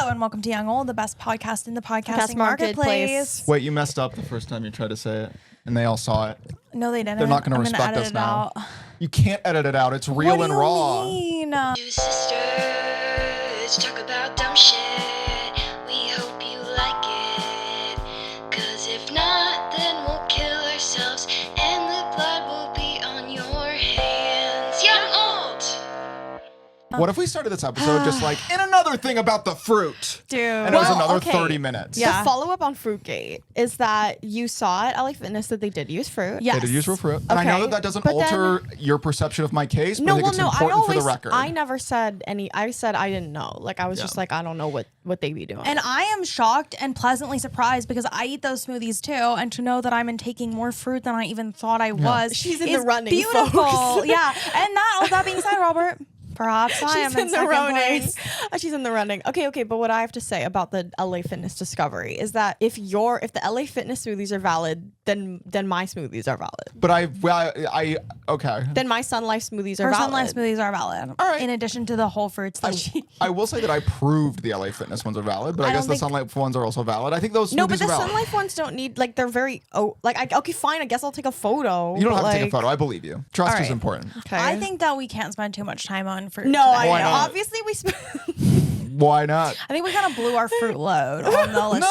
and welcome to Young Old, the best podcast in the podcasting marketplace. Wait, you messed up the first time you tried to say it, and they all saw it. No, they didn't. They're not going to respect us now. You can't edit it out. It's real and raw. Mean? Two sisters talk about dumb shit. We hope you like it. 'Cause if not, then we'll kill ourselves and the blood will be on your hands. Young Old! What if we started this episode just like, and another thing about the fruit? Dude. And it was another 30 minutes. Yeah. The follow-up on Fruitgate is that you saw at LA Fitness that they did use fruit. Yes. They did use real fruit. And I know that doesn't But alter your perception of my case, but No, I think well, it's no, important for the record. I never said any. I said I didn't know. Like I was just like, I don't know what they be doing. And I am shocked and pleasantly surprised because I eat those smoothies too, and to know that I'm intaking more fruit than I even thought I was. She's in is the running, beautiful. folks. Yeah. And that being said, Robert, perhaps I am in second place. She's in the running. Okay. But what I have to say about the LA Fitness discovery is that if the LA Fitness smoothies are valid, then my smoothies are valid. But okay. Then my Sun Life smoothies are Her valid. Sun Life smoothies are valid. All right. In addition to the whole fruits that she. I will say that I proved the LA Fitness ones are valid, but I guess the Sun Life ones are also valid. I think those No, smoothies but the are valid. Sun Life ones don't need they're very okay, fine. I guess I'll take a photo. You don't but, have to take a photo. I believe you. Trust All is right. important. Okay. I think that we can't spend too much time on fruit. No, today. I Why know. not? Obviously we spent. Why not? I think we kind of blew our fruit load on the listeners.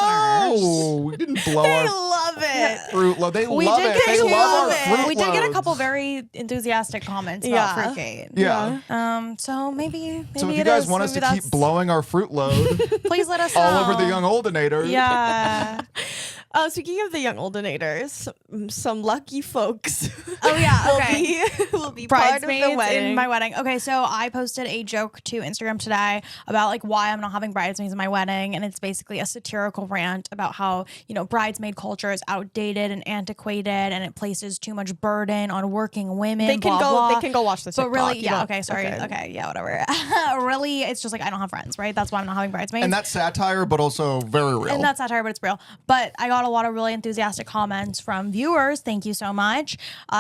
No, we didn't blow They our love it. fruit load. They We love did it. get They love our it. fruit We did get a loads. couple very enthusiastic comments Yeah. about Fruitgate. Yeah. So maybe So if you it guys is. want us Maybe to keep that's- blowing our fruit load please let us know. all over the young oldinator. Yeah. Speaking of the young oldenators, some lucky folks. Oh yeah. Okay. will be part of the Bridesmaids wedding. in my wedding. Okay, so I posted a joke to Instagram today about like why I'm not having bridesmaids in my wedding, and it's basically a satirical rant about how bridesmaid culture is outdated and antiquated, and it places too much burden on working women. They can blah, go. blah. They can go watch the TikTok. But really, You yeah, don't- okay, sorry. Okay, yeah, whatever. Really, it's just like I don't have friends, right? That's why I'm not having bridesmaids. And that's satire, but also very real. And that's satire, but it's real. But I got a lot of really enthusiastic comments from viewers. Thank you so much.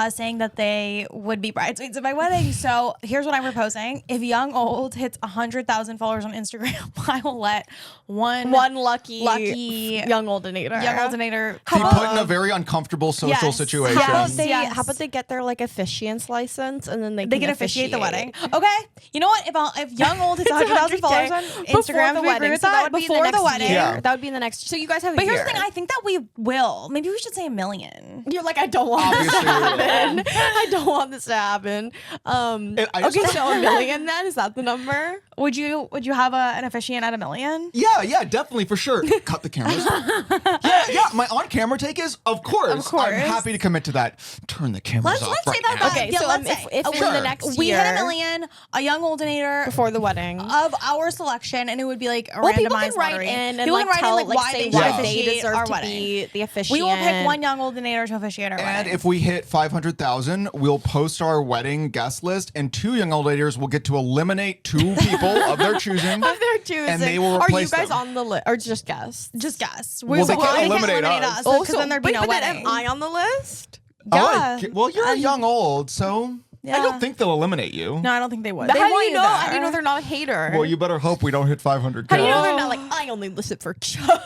Saying that they would be bridesmaids at my wedding. So here's what I'm proposing. If Young Old hits 100,000 followers on Instagram, I will let one lucky young oldenator. young oldenator Be put in a very uncomfortable social Yes. situation. How about Yes. how about they get their officiant's license and then they can officiate the wedding. Okay. You know what? If Young Old hits 100,000 followers on Instagram, the we agree wedding. with So that would be in before the next wedding. year. Yeah. That would be in the next. So you guys have a But year. here's the thing. I think that we will. Maybe we should say 1 million. You're like, I don't want this to Obviously, we will. happen. I don't want this to happen. I just- Okay, so 1 million then? Is that the number? Would you have an officiant at 1 million? Yeah, definitely, for sure. Cut the cameras. yeah. My on-camera take is, of course. Of course. I'm happy to commit to that. Turn the cameras off Let's right say that. now. Okay, yeah, so, let's if- say if in Sure. the next we year- hit 1 million, a Young Oldenator Before the wedding. of our selection, and it would be like a Well, randomized people can write lottery. in and People can like write tell, in like why say they want why to they officiate deserve our to wedding. be the officiant. We will pick one Young Oldenator to officiate our And wedding. if we hit 500,000, we'll post our wedding guest list, and 2 young old ladies will get to eliminate 2 people of their choosing. Of their choosing. And they will Are you replace guys them. on the list or just guess? just guess. Well, they can't they eliminate us. because then there'd be no but then wedding. am I on the list? Yeah. Well, you're a young old, so I Yeah. don't think they'll eliminate you. No, I don't think they would. How They do want you know? there. How do you know they're not a hater? Well, you better hope we don't hit 500K. How do you know they're not like, I only listen for Chuck?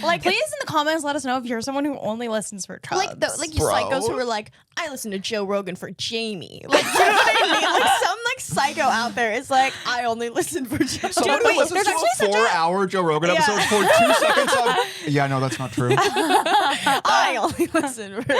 Like, please in the comments let us know if you're someone who only listens for Chubs. like you Bro. psychos who are like, I listen to Joe Rogan for Jamie. Like, you know what I mean? Like some psycho out there is like, I only listen for Joe. Someone who listens there's to actually a such a- 4-hour Joe Rogan episode for 2 seconds of, yeah, no, that's not true. I only listen for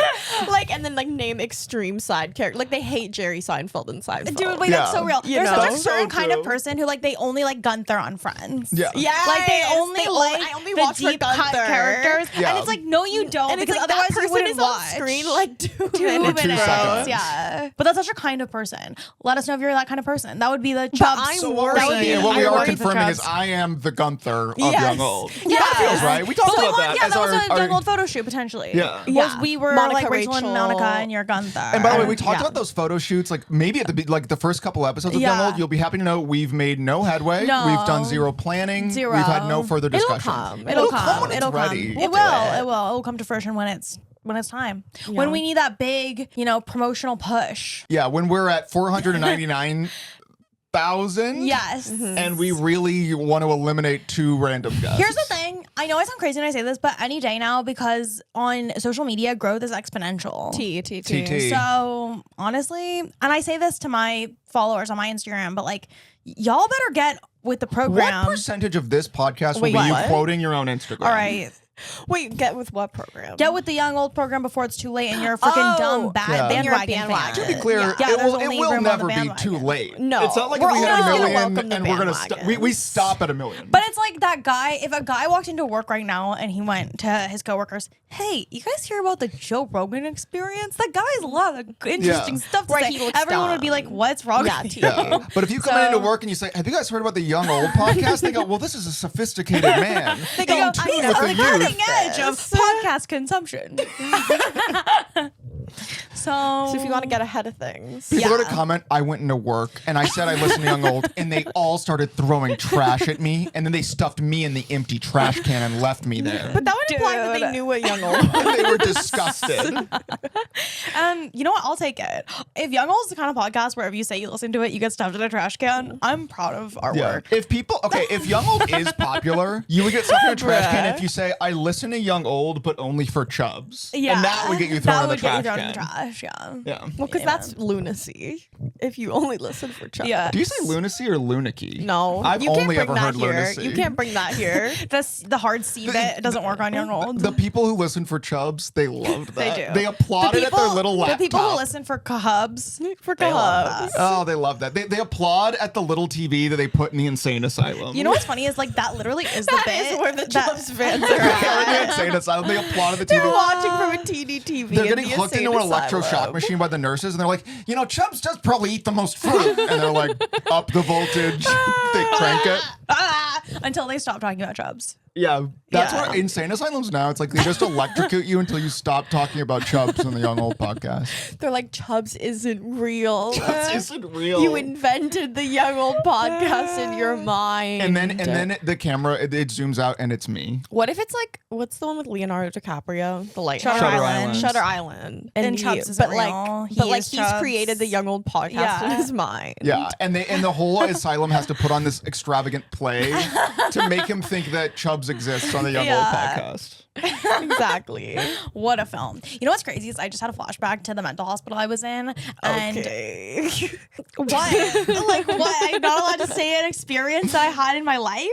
and then like name extreme side character. Like they hate Jerry Seinfeld and Seinfeld. Dude, wait, Yeah. that's so real. You There's such know? a certain So kind of true. person who like they only like Gunther on Friends. Yeah. yeah, Like they only like I only the watch for deep cut Gunther. characters, Yeah. and it's like no, you don't, And it's because like otherwise that you person wouldn't is watch. on screen like 2 2 minutes. 2 minutes. seconds. Yeah, but that's such a kind of person. Let us know if you're that kind of person. That would be the I'm Chubbs. So what That we're would be- saying, and what we I are worry the confirming is Chubbs. I am the Gunther of Yes. young old. Yeah. That feels right. We talked But we about want, that yeah, as that was our a young old photo shoot potentially. Yeah. Was we were Monica, like Rachel and Rachel. Monica and your Gunther. And by the way, we talked Yeah. about those photo shoots, like maybe at the first couple episodes of Young Yeah. Old. You'll be happy to know we've made no headway. No. We've done 0 planning. Zero. We've had no further It'll discussion. come. It'll come come. when it's It'll ready. come. We'll It do will. it. It will. It will come to fruition when it's time. Yeah. When we need that big, promotional push. Yeah, when we're at 499 100,000. Yes. And we really want to eliminate 2 random guests. Here's the thing. I know I sound crazy when I say this, but any day now, because on social media, growth is exponential. TT. So honestly, and I say this to my followers on my Instagram, but like, y'all better get with the program. What percentage of this podcast Wait, will be you what? quoting your own Instagram? All right. Wait, get with what program? Get with the young old program before it's too late and you're a freaking dumb Yeah. bandwagon bandwagon. fan. To be clear, Yeah, it there's will only room on never the be too bandwagon. late. No. It's not like We're we hit always a gonna million welcome the and we're going to bandwagon. we stop at a million. But it's like that guy, if a guy walked into work right now and he went to his coworkers, hey, you guys hear about the Joe Rogan experience? That guy has a lot of interesting stuff to Right, say. he looks Everyone would be dumb. like, what's wrong Yeah, with you? Yeah. But if you come into work and you say, have you guys heard about the Young Old podcast? They go, well, this is a sophisticated man. They go, in tune he's with on the the cutting youth. edge of podcast consumption. So if you want to get ahead of things. People Yeah. go to comment, I went into work and I said I listened to Young Old, and they all started throwing trash at me, and then they stuffed me in the empty trash can and left me there. But that would imply that they Dude. knew what young old And they were disgusted. You know what? I'll take it. If Young Old's the kind of podcast where if you say you listen to it, you get stuffed in a trash can, I'm proud of our work. If Young Old is popular, you would get stuck in a trash can if you say, I listen to Young Old, but only for chubs. Yeah. And that would get you thrown That in the would get you trash thrown in can. the trash, yeah. Yeah. Well, because that's lunacy. If you only listen for Chuck. Yeah. Do you say lunacy or lunicky? No, I've you can't only bring ever that heard here. lunacy. You can't bring that here. The hard C bit it doesn't work on Young Old. The people who listen for chubs, they loved that. They do. They applauded at their little laptop. The people who listen for Cubs. For They love Cubs. that. Oh, they love that. They applaud at the little TV that they put in the insane asylum. You know what's funny is like that literally is the That bit is where the that- Chubbs fans are Yeah, in the at. insane asylum, they applaud at the They're TV. watching from a TV. They're getting hooked into an electroshock machine by the nurses, and they're like, you know, Chubbs does probably eat the most fruit. And they're like, up the voltage. They crank it. until they stop talking about Chubs. Yeah, that's Yeah. what insane asylums now. It's like they just electrocute you until you stop talking about Chubbs on the Young Old podcast. They're like, Chubbs isn't real. Chubbs isn't real. You invented the Young Old podcast in your mind. and then the camera it zooms out and it's me. What if it's like, what's the one with Leonardo DiCaprio? The Lighthouse. Shutter Island. Shutter Island. And he- Chubbs isn't but real. like, He but like is he's Chubbs. created the Young Old podcast Yeah. in his mind. Yeah, and the whole asylum has to put on this extravagant play to make him think that Chubbs exists on the Young Old Yeah. podcast. Exactly. What a film. You know what's crazy is I just had a flashback to the mental hospital I was in. And Okay. what? Like what? I'm not allowed to say an experience that I had in my life?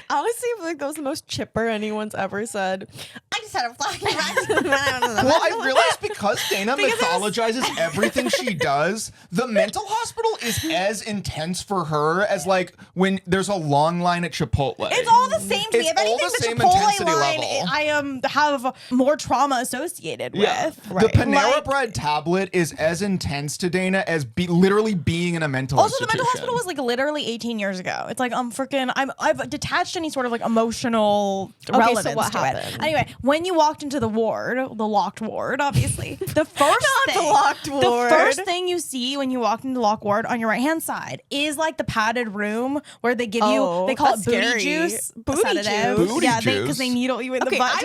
Honestly, I feel like that was the most chipper anyone's ever said. I just had a flashback. Well, I realized because Dana Because it was- mythologizes everything she does, the mental hospital is as intense for her as like when there's a long line at Chipotle. It's all the same to me. It's If all anything, the the same Chipotle intensity line, level. I have more trauma associated Yeah. with. The Panera Like- Bread tablet is as intense to Dana as literally being in a mental Also, the institution. mental hospital was like literally 18 years ago. It's like I've detached any sort of like emotional Okay, so relevance what to happened? it. Anyway, when you walked into the ward, the locked ward, obviously, the first the thing, locked the ward. first thing you see when you walk into the locked ward on your right hand side is like the padded room where they give you they call it that's booty scary. juice, Booty sedative. juice? Booty Yeah, juice? because they needle you in the Okay, butt. I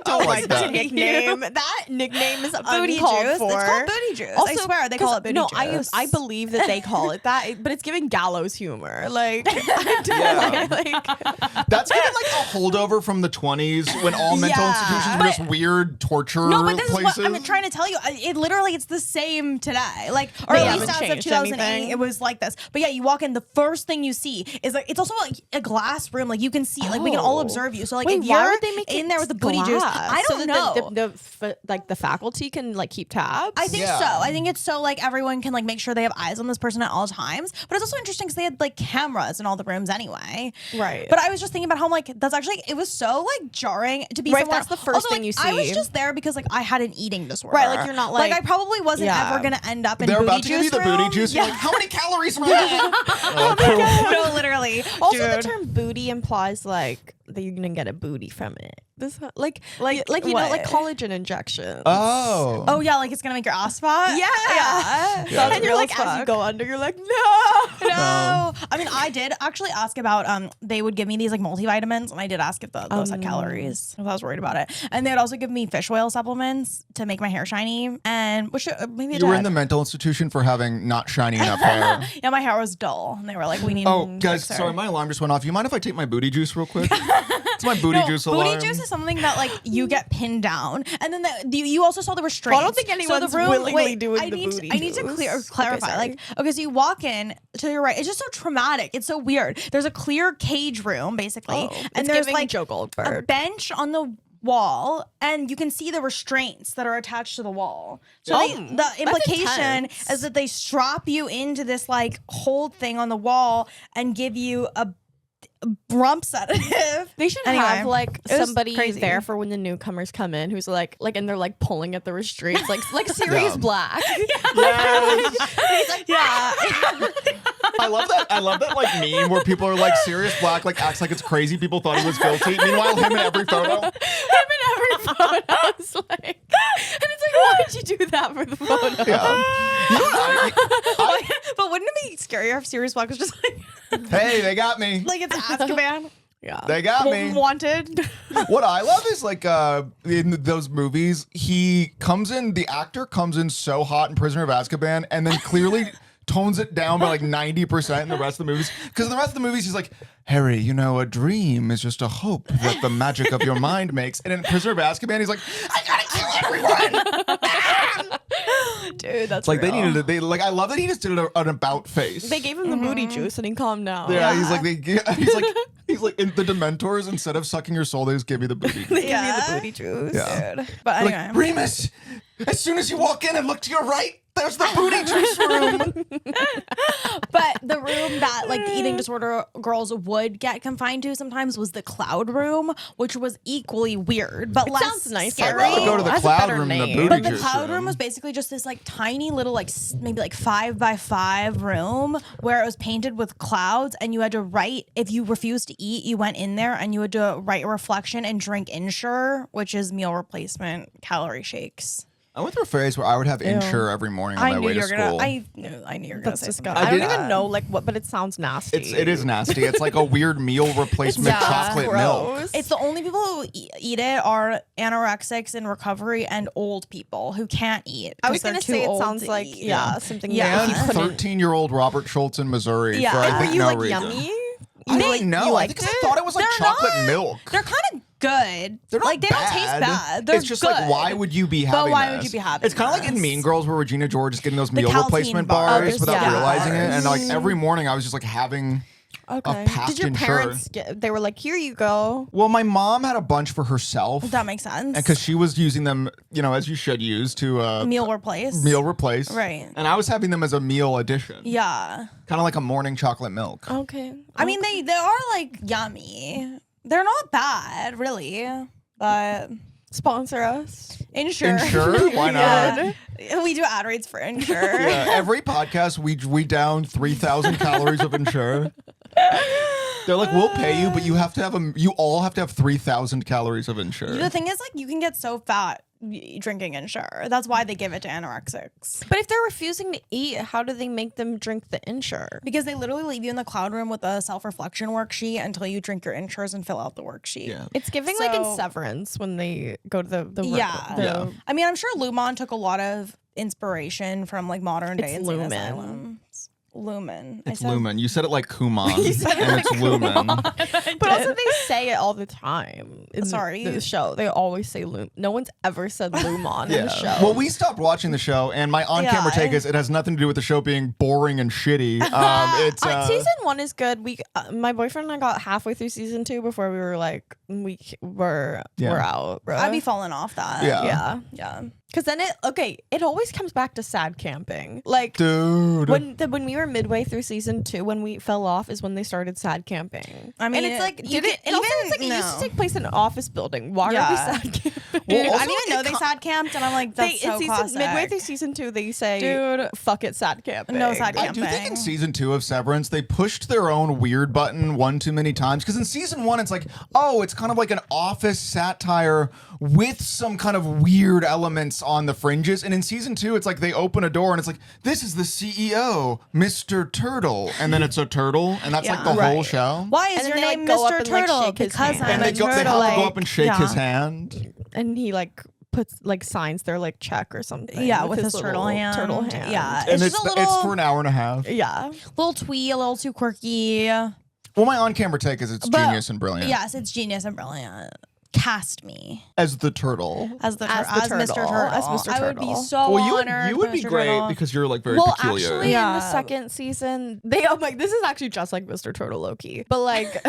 don't like like that. that nickname. That nickname is Booty uncalled juice. for. It's called booty juice. I swear they call it booty no, juice. I believe that they call it that, but it's giving gallows humor. Like, I don't like That's kind of like a holdover from the 20s when all mental Yeah. institutions were just weird torture No, but this places. is what I'm trying to tell you. It's the same today. Like, or They at least haven't as of changed 2008, anything. it was like this. But yeah, you walk in, the first thing you see is like, it's also like a glass room. Like you can see, like we can all Oh. observe you. So like Wait, if why you're would they make in it there with the booty juice, glass? I So don't that know. the faculty can like keep tabs. I think Yeah. so. I think it's so like everyone can like make sure they have eyes on this person at all times. But it's also interesting because they had like cameras in all the rooms anyway. Right. But I was just thinking about how like that's actually it was so like jarring to be Right, somewhere. that's the first Also, thing like, you I was see. just there because like I had an eating disorder. Right, like, you're not, like- I probably wasn't Yeah. ever gonna end up in They're booty about to give you juice the booty room. juice. Yeah. You're like, how many calories am I No, literally. Also, Dude. the term booty implies like that you're gonna get a booty from it. This you know, what? like collagen injections. Oh yeah, like it's gonna make your ass fat. Yeah. Sounds And you're real like, as as you fuck. go under, you're like, no. No. I mean, I did actually ask about they would give me these like multivitamins, and I did ask if those had calories, because I was worried about it. And they would also give me fish oil supplements to make my hair shiny, and which maybe you were in the mental institution for having not shiny enough hair. yeah, my hair was dull, and they were like, "We need." Oh, to guys, fix her. sorry, my alarm just went off. You mind if I take my booty juice real quick? It's my booty juice alarm. Booty juice is something that like you get pinned down, and then you also saw the restraints. Well, I don't think anyone's willingly doing the booty I need to juice. clarify. Okay, like, okay, so you walk in to your right. It's just so traumatic. It's so weird. There's a clear cage room, basically, and it's there's giving like Joe a Goldberg. bench on the wall, and you can see the restraints that are attached to the wall. So the implication intense. is that they strap you into this like hold thing on the wall and give you a rump sedative. They should Anyway, have like it was somebody crazy. there for when the newcomers come in who's like and they're like pulling at the restraints like Sirius Yeah. Black. Yes. Yeah. I love that like meme where people are like Sirius Black like acts like it's crazy. People thought he was guilty. Meanwhile, him in every photo. Him in every photo. It's like, and it's like, why'd you do that for the photo? Yeah. You know what But wouldn't it be scarier if Sirius Black was just like hey, they got me. like it's Azkaban? Yeah. They got me. Wanted. What I love is like in those movies, the actor comes in so hot in Prisoner of Azkaban and then clearly tones it down by like 90% in the rest of the movies. Because in the rest of the movies, he's like, Harry, you know, a dream is just a hope that the magic of your mind makes. And in Prisoner of Azkaban, he's like, I gotta kill everyone. Dude, that's Like real. I love that he just did an about face. They gave him the booty juice and he calmed down. yeah, he's like in the Dementors, instead of sucking your soul, they just give you the booty. They Yeah. gave me the booty juice. Yeah. Dude. But anyway. Like, Remus, as soon as you walk in and look to your right, there's the booty juice room. But the room that like the eating disorder girls would get confined to sometimes was the cloud room, which was equally weird, but less sounds nice. scary. I'd rather go to the That's a cloud better room than the name. booty But the juice cloud room room was basically just this like tiny little like maybe like 5x5 room where it was painted with clouds, and you had to write, if you refused to eat, you went in there and you had to write a reflection and drink Ensure, which is meal replacement calorie shakes. I went through a phase where I would have Ensure every morning on my way to school. I knew you were gonna That's say disgusting. something. I don't did- even know like what, but it sounds nasty. It is nasty. It's like a weird meal replacement chocolate milk. gross. It's the only people who eat it are anorexics in recovery and old people who can't eat. I was 'cause they're gonna too say it old sounds to like eat. something Yeah. you And couldn't. 13-year-old Robert Schultz in Missouri Yeah. for I And think Were you no like reason. yummy? I You don't like- know. you I liked think I it? thought it was like They're chocolate not- milk. They're kind of good. They're not like they don't taste bad. They're it's just good. like, why would you be having why this? would you be having It's kind of like in this? Mean Girls where Regina George is getting those meal Caltine replacement bars. bars without yeah. realizing it. And like Mm. every morning I was just like having Okay. past Did your Ensure. parents get? They were like, "Here you go." Well, my mom had a bunch for herself. That makes sense. because she was using them, you know, as you should use to meal replace. meal replace. Right. And I was having them as a meal addition. Yeah. Kind of like a morning chocolate milk. Okay. I mean, they are like yummy. They're not bad, really. But Sponsor us. Ensure. Ensure? Why not? Yeah. We do ad rates for Ensure. Yeah, every podcast we down 3,000 calories of Ensure. They're like, we'll pay you, but you have to have you all have to have 3,000 calories of Ensure. The thing is, like, you can get so fat drinking Ensure. That's why they give it to anorexics. But if they're refusing to eat, how do they make them drink the Ensure? Because they literally leave you in the cloud room with a self-reflection worksheet until you drink your Ensures and fill out the worksheet. Yeah. It's giving like in So- Severance when they go to the Yeah. Yeah. I mean, I'm sure Lumon took a lot of inspiration from like modern day It's insane Lumen. asylums. Lumen. It's Lumen. You said it like Kuman. said it and like it's Lumen. But also they say it all the time in Sorry. the show. They always say Lum. No one's ever said Lumon in the show. Well, we stopped watching the show, and my on-camera Yeah. take is it has nothing to do with the show being boring and shitty. It's Season 1 is good. We, my boyfriend and I got halfway through season 2 before we were like, we're out, bro. I'd be falling off that. Yeah. Yeah. Yeah. Because then it always comes back to sad camping. Like, Dude. when we were midway through season 2, when we fell off is when they started sad camping. I mean, and it's like, you it can- also even- it's like it used to no. take place in an office building. Why are we Yeah. sad camping? Dude, also I didn't even know they sad camped, and I'm like, that's so classic. Midway through season 2, they say, Dude. fuck it, sad camping. No sad I do think in camping. season 2 of Severance, they pushed their own weird button one too many times. Because in season 1, it's like, oh, it's kind of like an office satire with some kind of weird elements on the fringes. And in season 2, it's like they open a door and it's like, this is the CEO, Mr. Turtle. And then it's a turtle. And that's like the Yeah. whole Right. show. Why is And your then they, name like, go up Mr. and, like, Turtle? shake his Because hand. I'm And a they turtle. have to go up and shake Yeah. his hand. And he like puts like signs their like check or something. Yeah, with his little turtle hand. Turtle hand. Yeah, And it's just a little, it's for an hour and a half. Yeah. little twee, a little too quirky. Well, my on-camera take is it's But- genius and brilliant. Yes, it's genius and brilliant. Cast me As the turtle. as the As the Mr. turtle. Turtle. As Mr. I would be Turtle. so honored. you would be Mr. great Turtle. because you're like very Well, peculiar. actually, in Yeah. the second season, I'm like, this is actually just like Mr. Turtle Loki. But like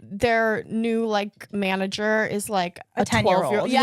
their new like manager is like a 10-year-old. 12-year-old. Yeah,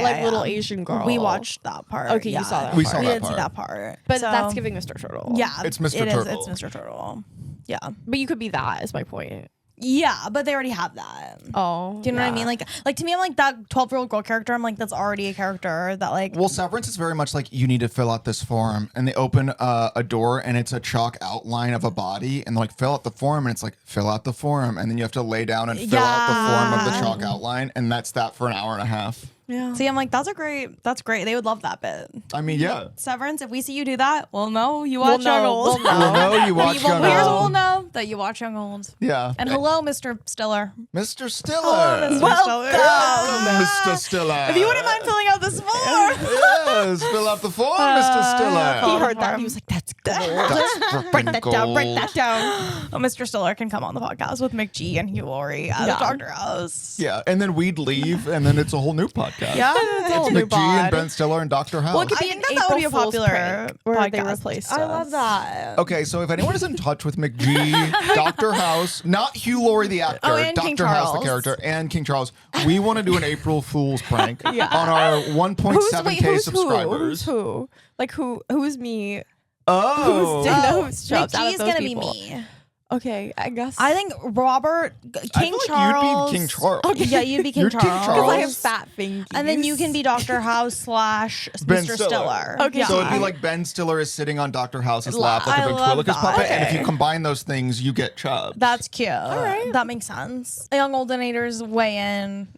Like yeah. little Asian girl. We watched that part. Okay, you yeah. saw that We part. saw We that did see part. that part. But So, that's giving Mr. Turtle. Yeah, It's Mr. it is, Turtle. It's Mr. Turtle. Yeah, But you could be that is my point. yeah, but they already have that. Oh. Do you know what I mean? Like to me, I'm like that 12-year-old girl character. I'm like, that's already a character that like. Well, Severance is very much like you need to fill out this form, and they open a door, and it's a chalk outline of a body, and they're like, fill out the form, and it's like, fill out the form, and then you have to lay down and fill out the form of the chalk outline, and that's that for an hour and a half. Yeah. See, I'm like, that's great. They would love that bit. I mean, yeah. Severance, if we see you do that, we'll know you watch We'll know, Young Old. we'll We'll know you watch Young We'll Old. know that you watch Young Old. Yeah. And hello, Mr. Stiller. Mr. Stiller. Mr. Stiller. Mr. Stiller. If you wouldn't mind filling out this form. Yes, fill out the form, Mr. Stiller. He heard that. He was like, that's gold. That's Break freaking that down. Break gold. that down. Mr. Stiller can come on the podcast with McG and Hugh Laurie out Yeah. of Dr. House. Yeah, and then we'd leave, and then it's a whole new podcast. Yeah. It's a whole new McGee and pod. Ben Stiller and Dr. House. Well, it could I be think an that would be a April Fool's popular prank where they podcast. replaced I us. love that. Okay, so if anyone is in touch with McGee, Dr. House, not Hugh Laurie the actor, Oh, and King Dr. House the Charles. character, and King Charles, we want to do an April Fool's prank on our 1.7K who's subscribers. Who? Like who's me? Oh, Who's Dana? Who's Chubbs? Out of McGee's those gonna be people. me. Okay, I guess. I think Robert, I King feel like Charles. you'd be King Charles. Yeah, you'd be King You're King Charles. Charles. because I have fat fingies. And then you can be Dr. House slash Ben Mr. Stiller. Stiller. Okay, Yeah. So it'd be like Ben Stiller is sitting on Dr. House's lap like I a big love Twillicus that. puppet, and if Okay. you combine those things, you get Chubbs. That's cute. All right. That makes sense. Young Oldenators weigh in.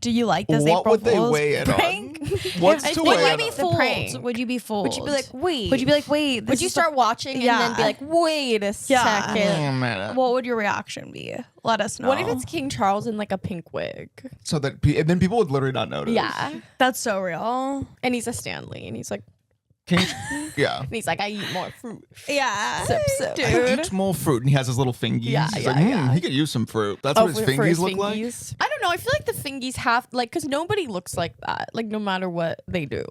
Do you like this What April would they Fool's weigh in prank? on? What's I to think Would weigh you in be on? The fooled? prank. Would you be fooled? Would you be like, wait? Would you be like, wait? Would this you is start watching and then be Yeah. like, wait a Yeah. second? What would your reaction be? Let us know. What if it's King Charles in like a pink wig? So that and then people would literally not notice. Yeah, That's so real. and he's a Stanley, and he's like, King, yeah. I eat more fruit. Yeah. Sip, sip. He eats more fruit, and he has his little fingies. Yeah, He's yeah, like, yeah. he could use some fruit. That's Oh, what his for fingies his look like. fingies? I don't know. I feel like the fingies have like because nobody looks like that. Like no matter what they do,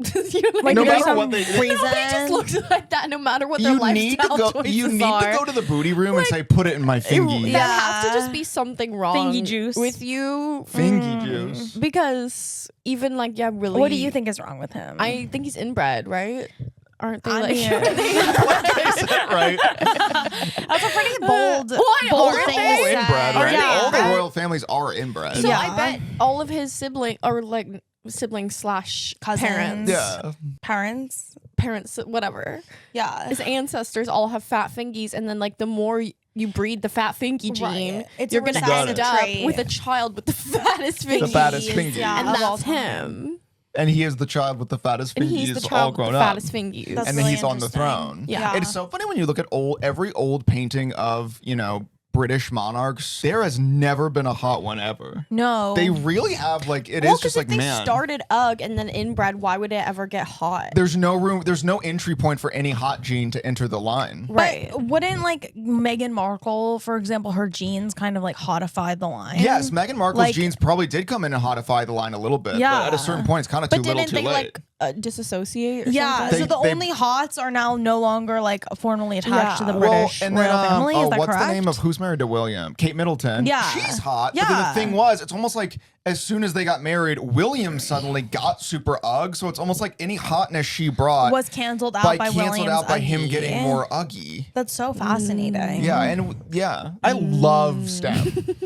you know what I Like, No mean? there's matter some what they do. reason. Nobody just looks like that. No matter what their You need to lifestyle go. choices You need are. to go to the booty room and say, "Put it in my fingy." Yeah. There has to just be something wrong Fingy juice. with you Fingy juice. because even like really. What do you think is wrong with him? I think he's inbred, right? Aren't they I like? mean- Right? That's a pretty bold, What? bold Aren't thing they? to say. Inbred, right? Yeah. All the royal families are inbred. So Yeah. I bet all of his siblings or like siblings slash Cousins. parents, Yeah. Parents. whatever. Yeah. His ancestors all have fat fingies, and then like the more you breed the fat fingy gene, Right. It's you're a gonna recessive end up trait. with a child with the fattest fingies. The fattest fingies. Yeah, and of all that's time. him. And he is the child with the fattest And fingies, he's the all child with grown the up. fattest fingies. That's And then really he's on the interesting. throne. Yeah. It's so funny when you look at every old painting of, British monarchs. There has never been a hot one ever. No. They really have it is well, just because like, if they man. started UGG and then inbred, why would it ever get hot? There's no room, there's no entry point for any hot gene to enter the line. Right. But wouldn't Meghan Markle, for example, her genes kind of hottify the line? Yes, Meghan Markle's Like- genes probably did come in and hottify the line a little bit. Yeah. But at a certain point, it's kind of too But little didn't too they late. disassociate or Yeah, something? so the They- only hots are now no longer like formally attached to Yeah. the British and then, royal family. Is that what's correct? the name of Who's Married to William? Kate Middleton. Yeah. She's hot. But then Yeah. the thing was, it's almost like as soon as they got married, William suddenly got super ugg. So it's almost like any hotness she brought Was canceled out by canceled out by him Uggy. getting more uggy. That's so fascinating. Yeah, and I love STEM.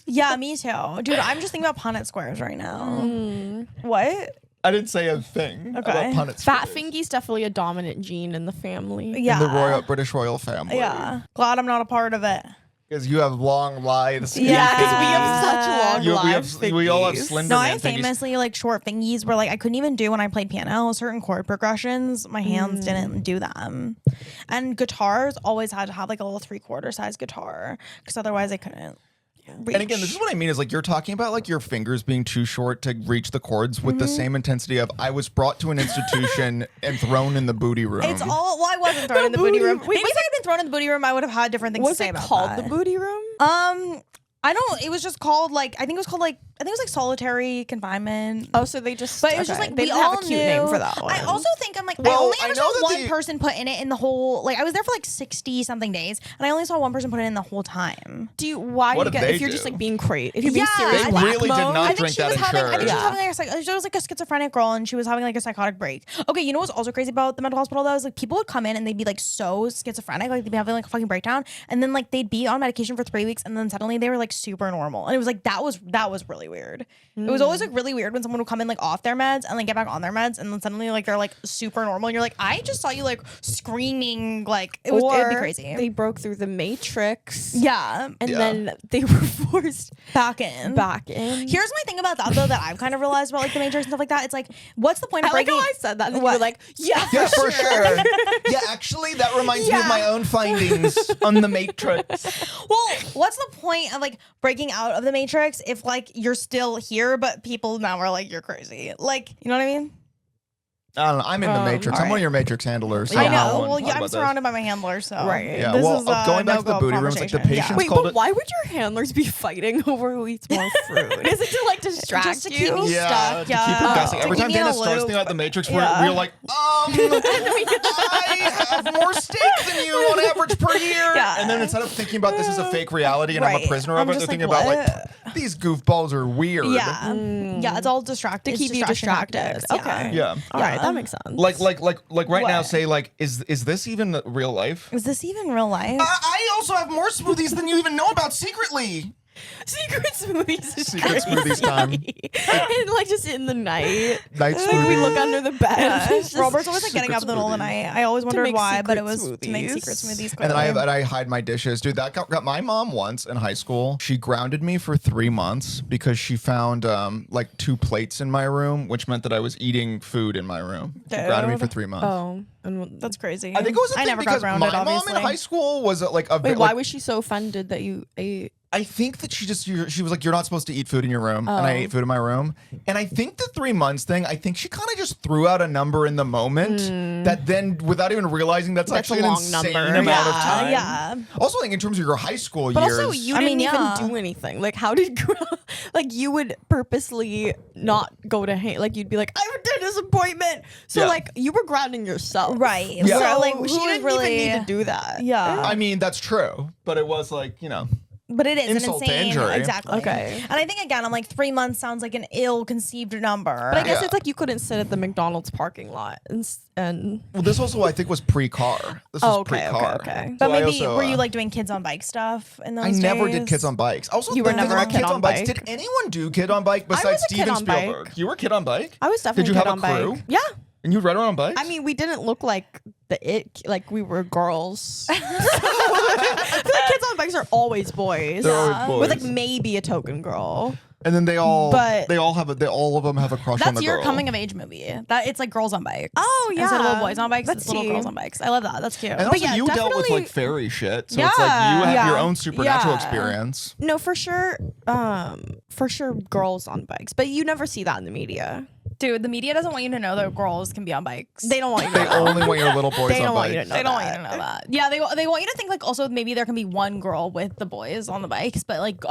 Yeah, me too. Dude, I'm just thinking about Punnett squares right now. What? I didn't say a thing Okay. about Punnett Fat squares. fingy's definitely a dominant gene in the family. Yeah. In the British royal family. Yeah. Glad I'm not a part of it. Because you have long lives. Yeah. Because we have such long lives. we all have fingies. slender No, I man fingies. famously like short fingies where like I couldn't even do when I played piano certain chord progressions. My hands didn't do them. And guitars always had to have like a little 3/4 size guitar because otherwise I couldn't. Reach. And again, this is what I mean is like you're talking about like your fingers being too short to reach the chords with the same intensity of I was brought to an institution and thrown in the booty room. It's all. Well, I wasn't thrown in the booty booty- room. wait, Maybe if I had been thrown in the booty room, I would have had different things Was to say it about called that. the booty room? I don't. It was just called like I think it was called like I think it was like solitary confinement. Oh, so they just. But it was just okay. like they we didn't all have a cute knew. name for that one. I also think I'm like I Well, only I ever know saw that one person put in it in the whole like I was there for like 60 something days and I only saw one person put it in the whole time. do you? Why What do you did get they if you're just do? like being crazy? If you're being Yeah, serious, They black really did mode? not I think drink she that was in having. I think she was church. having like she was like a schizophrenic girl, and she was having like a psychotic break. Okay, you know what's also crazy about the mental hospital though is like people would come in and they'd be like so schizophrenic, like they'd be having like a fucking breakdown, and then like they'd be on medication for 3 weeks, and then suddenly they were like super normal, and it was like that was really weird. It was always like really weird when someone would come in like off their meds and like get back on their meds, and then suddenly like they're like super normal, and you're like I just saw you like screaming like it'd be Or crazy. they broke through the matrix. yeah, And Yeah. then they were forced back in. back in. Here's my thing about that though that I've kind of realized about like the Matrix and stuff like that. It's like, what's the point I of like breaking? how I said that. And then you What? were like, yeah, Yeah, for sure. Yeah, actually, that reminds me of my own findings on the Matrix. Well, what's the point of like breaking out of the Matrix if like you're still here, but people now are like you're crazy? Like, you know what I mean? I don't know. I'm in the Matrix. I'm one of your Matrix handlers. so I don't know. wanna Well, talk yeah, I'm about this. surrounded by my handlers, so Right. Yeah, This well, is, going back to the no-go booty rooms, like the conversation. patients Wait, called but it. why would your handlers be fighting over who eats more fruit? Is it to like distract Just to you? keep me Yeah, stuck. to Yeah. keep it guessing. To Every keep time me in Dana a starts loop. thinking about the Matrix, Yeah. we're like, I have more steak than you on average per year. Yeah. And then instead of thinking about this is a fake reality and I'm a Right. prisoner I'm of it, just they're thinking like, about like these goofballs are weird. Yeah, yeah, it's all distracted To keep you distracted. tactics. Okay. Yeah. All right, that makes sense. Like right now, What? say like, is this even real life? Is this even real life? I also have more smoothies than you even know about secretly. secret smoothies. Is Secret smoothies time. And like just in the night. Night Like we smoothie. look under the bed. It's just- Robert's always like getting secret up in the middle of the smoothies. night. I always wondered make why, but secret it was to make smoothies. secret smoothies. And then I clearly. hide my dishes, dude. That got my mom once in high school. She grounded me for 3 months because she found like 2 plates in my room, which meant that I was eating food in my room. She grounded me for 3 months. Oh, and That's crazy. I think it was a thing never got because grounded, my obviously. mom in high school was like a wait, like, why was she so offended that you ate? I think that she was like, you're not supposed to eat food in your room. And I Oh. ate food in my room. And I think the 3 months thing, I think she kind of just threw out a number in the moment that then, without even realizing that's That's actually a an long insane number. amount of Yeah, time. yeah. Also, like in terms of your high school But years. also, you I didn't mean, yeah. even do anything. Like, how did like you would purposely not go to like you'd be like, I have a dentist appointment. So Yeah. like you were grounding yourself, Right. Yeah. So, So like, who she was didn't really. even need to do that. Yeah. I mean, that's true. But it was like, But it is Insult an to insane. injury. Exactly. Okay. And I think, again, I'm like 3 months sounds like an ill-conceived number. But I guess Yeah. it's like you couldn't sit at the McDonald's parking lot and well, this also I think was pre-car. This was Oh, okay, pre-car. okay. But So I maybe, also, were you like doing kids on bike stuff in those I never days? did kids on bikes. Also, You were the thing never a about kid kids on on bikes. bike? Did anyone do kid on bike was besides a kid Steven on bike. Spielberg? You were kid on bike? I was definitely Did you a kid have on a crew? bike. Yeah. And you rode around on bikes? I mean, we didn't look like like we were girls. I feel like kids on bikes are always boys. They're always boys. With like maybe a token girl. and then all But- all of them have a crush on That's the your girl. coming of age movie. That it's like girls on bikes. Oh, Instead of yeah. little boys on bikes, That's it's little tea. girls on bikes. I love that. That's cute. And But also, yeah, you dealt with definitely- like fairy shit, so it's like Yeah. you have Yeah. your own supernatural Yeah. experience. No, for sure girls on bikes. But you never see that in the media. Dude, the media doesn't want you to know that girls can be on bikes. They don't want you to They know. only want your little boys They on don't want you bikes. to know They don't that. want you to know that. Yeah, they want you to think like also maybe there can be one girl with the boys on the bikes, but like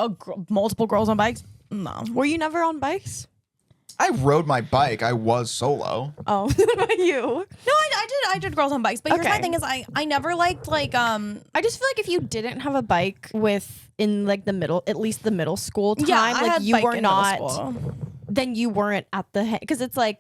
multiple girls on bikes. No. Were you never on bikes? I rode my bike. I was solo. Oh, what about you? No, I did girls on bikes, but here's my Okay. thing is I never liked like I just feel like if you didn't have a bike in like the middle, at least the middle school time, I like had you bike were in middle not, school. then you weren't at the hang, because it's like,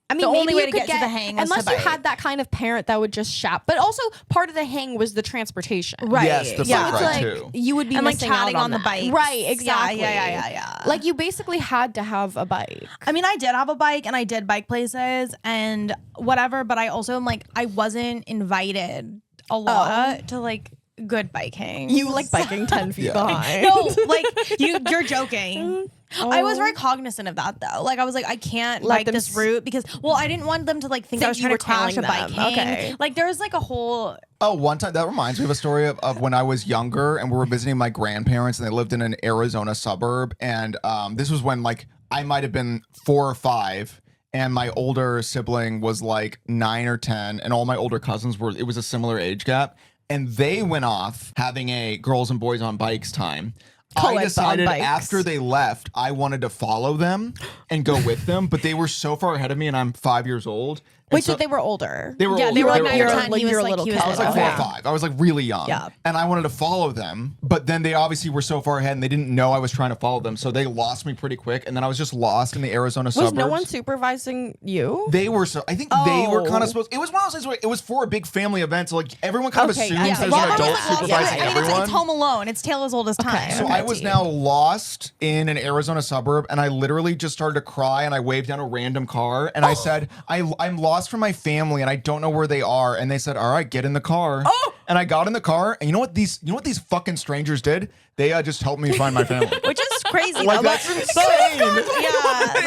I mean, The maybe only way you to could get to the hang was unless to you bike. had that kind of parent that would just shop. But also part of the hang was the transportation, Right. Yes, the Yeah. bike It's ride like too. you would be And, like, missing chatting out on the that. bikes. right? Yeah, Exactly. yeah. Like you basically had to have a bike. I mean, I did have a bike and I did bike places and whatever, but I also am like I wasn't invited a lot to like good biking. You like biking 10 feet Yeah. behind. No, like you're joking. I was very cognizant of that though. Like I was like, I can't Let bike them this route because I didn't want them to like think I Think was you trying to were crash a telling bike them. hang. Okay. Like there's like a whole Oh, one time that reminds me of a story of when I was younger and we were visiting my grandparents and they lived in an Arizona suburb. And this was when like I might have been 4 or 5 and my older sibling was like 9 or 10 and all my older cousins it was a similar age gap. And they went off having a girls and boys on bikes time. Co-ed I decided on bikes. after they left, I wanted to follow them and go with them, but they were so far ahead of me and I'm 5 years old. And Wait, so they were older. they were Yeah, older. they were like They 9 or older. 10. Like, He was you're a like little he was kid. I was like 4 little. or 5. I was like really young. Yeah. And I wanted to follow them, but then they obviously were so far ahead and they didn't know I was trying to follow them. So they lost me pretty quick. And then I was just lost in the Arizona Was suburbs. no one supervising you? They were I think they were kind Oh. of supposed. It was one of those things where it was for a big family event, so like everyone kind of Okay, assumes yeah. there's Well, an I was adult like, well, supervising I mean, everyone. it's Home Alone. It's Tale as Old as Time. So I was now lost in an Arizona suburb, and I literally just started to cry, and I waved down a random car, and I said, I'm lost from my family, and I don't know where they are. And they said, all right, get in the car. And I got in the car, and you know what these fucking strangers did? They just helped me find my family. which is crazy. Like though. that's But- insane. Yeah, they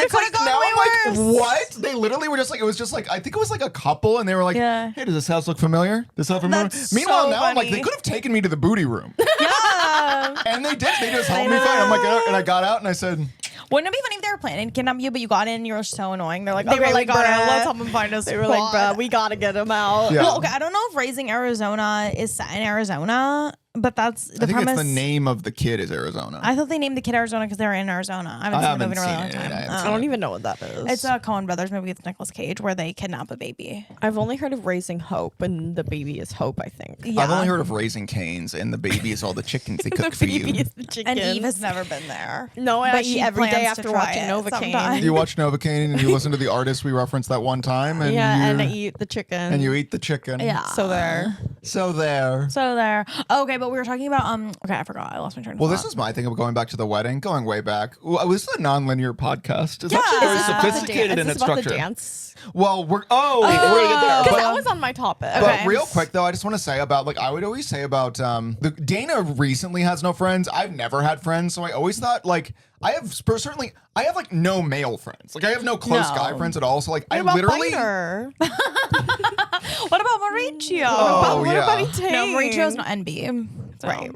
It's could like, have gone now way I'm like, worse. what? They literally were just like, it was just like, I think it was like a couple, and they were like, Yeah. hey, does this house look familiar? Does this house familiar? That's Meanwhile, so now I'm like, funny. they could have taken me to the booty room. Yeah. And they did. They just helped me find. I'm like, and I got out and I said, Wouldn't it be funny if they were planning to kidnap you, but you got in and you were so annoying? They're like, They okay, were we like, got in. bruh. Let's help them find us. They were like, bruh, we gotta get him out. Yeah. Well, okay, I don't know if Raising Arizona is set in Arizona, but that's the I think premise. it's the name of the kid is Arizona. I thought they named the kid Arizona because they were in Arizona. I haven't seen the movie in a really long seen it. time. I haven't Oh. I don't even know what that is. It's a Coen Brothers movie with Nicolas Cage where they kidnap a baby. I've only heard of Raising Hope, and the baby is Hope, I think. Yeah. I've only heard of Raising Canes, and the baby is all the chickens they cook for Baby you. is the chicken. And Eve has never been there. No, I But eat she every day plans to after try watching it Novocaine. sometime. You watch Novocaine and you listen to the artist we referenced that one time, and Yeah, you, and I eat the chicken. and you eat the chicken. Yeah. So there. So there. So there. Okay, but we were talking about okay, I forgot. I lost my train of Well, thought. this is my thing of going back to the wedding, going way back. Well, this is a non-linear podcast. It's Yeah. actually very Is this about the sophisticated dan- in is its this about the structure. dance? Well, we're gonna get there. Because But- that was on my topic. But Okay. real quick though, I just want to say about I would always say about Dana recently has no friends. I've never had friends, so I always thought I have like no male friends. Like I have no close No. guy friends at all. So like I What about literally Biter? What about Mauricio? Oh, What yeah. about Etane? No, Mauricio's not NB. So. Right.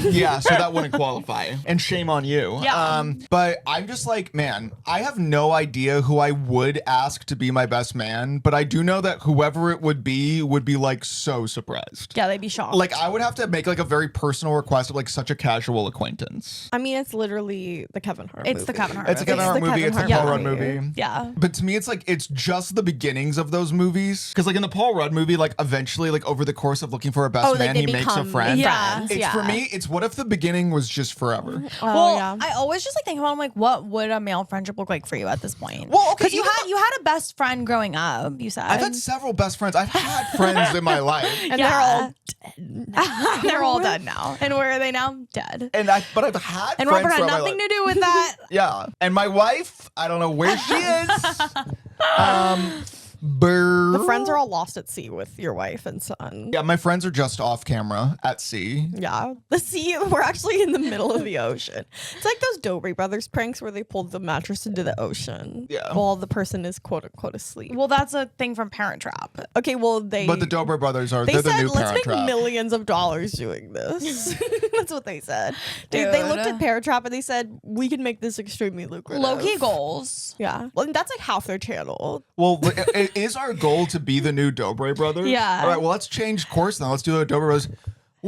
yeah, so that wouldn't qualify. And shame on you. Yeah. But I'm just like, man, I have no idea who I would ask to be my best man, but I do know that whoever it would be like so surprised. Yeah, they'd be shocked. Like I would have to make like a very personal request of like such a casual acquaintance. I mean, it's literally the Kevin Hart It's movie. the Kevin Hart It's a movie. Kevin Hart the movie. Kevin It's a Hart Paul Rudd movie. movie. Yeah. But to me, it's like it's just the beginnings of those movies. Because like in the Paul Rudd movie, like eventually, like over the course of looking for a best Oh, like, man, they he makes a become friend. Yeah. friends. It's for me. It's what if the beginning was just forever? Oh, Well, yeah. I always just like think about like what would a male friendship look like for you at this point? Well, okay, because you had a best friend growing up. You said I've had several best friends. I've had friends in my life, and Yeah. they're all they're all dead now. And where are they now? Dead. but I've had And friends Robert had throughout my nothing life. to do with that. Yeah, and my wife, I don't know where she is. the friends are all lost at sea with your wife and son. Yeah, my friends are just off camera at sea. Yeah. The sea, we're actually in the middle of the ocean. It's like those Dobry Brothers pranks where they pulled the mattress into the ocean. Yeah. While the person is quote unquote asleep. Well, that's a thing from Parent Trap. Okay, well, they. But the Dober brothers They they're the said, new let's Parent make Trap. millions of dollars doing this. That's what they said. They looked at Parent Trap and they said, we can make this extremely lucrative. Low key goals. Yeah. Well, that's like half their channel. Well, is our goal to be the new Dobre brothers? Yeah. All right. Well, let's change course now. Let's do the Dobre brothers.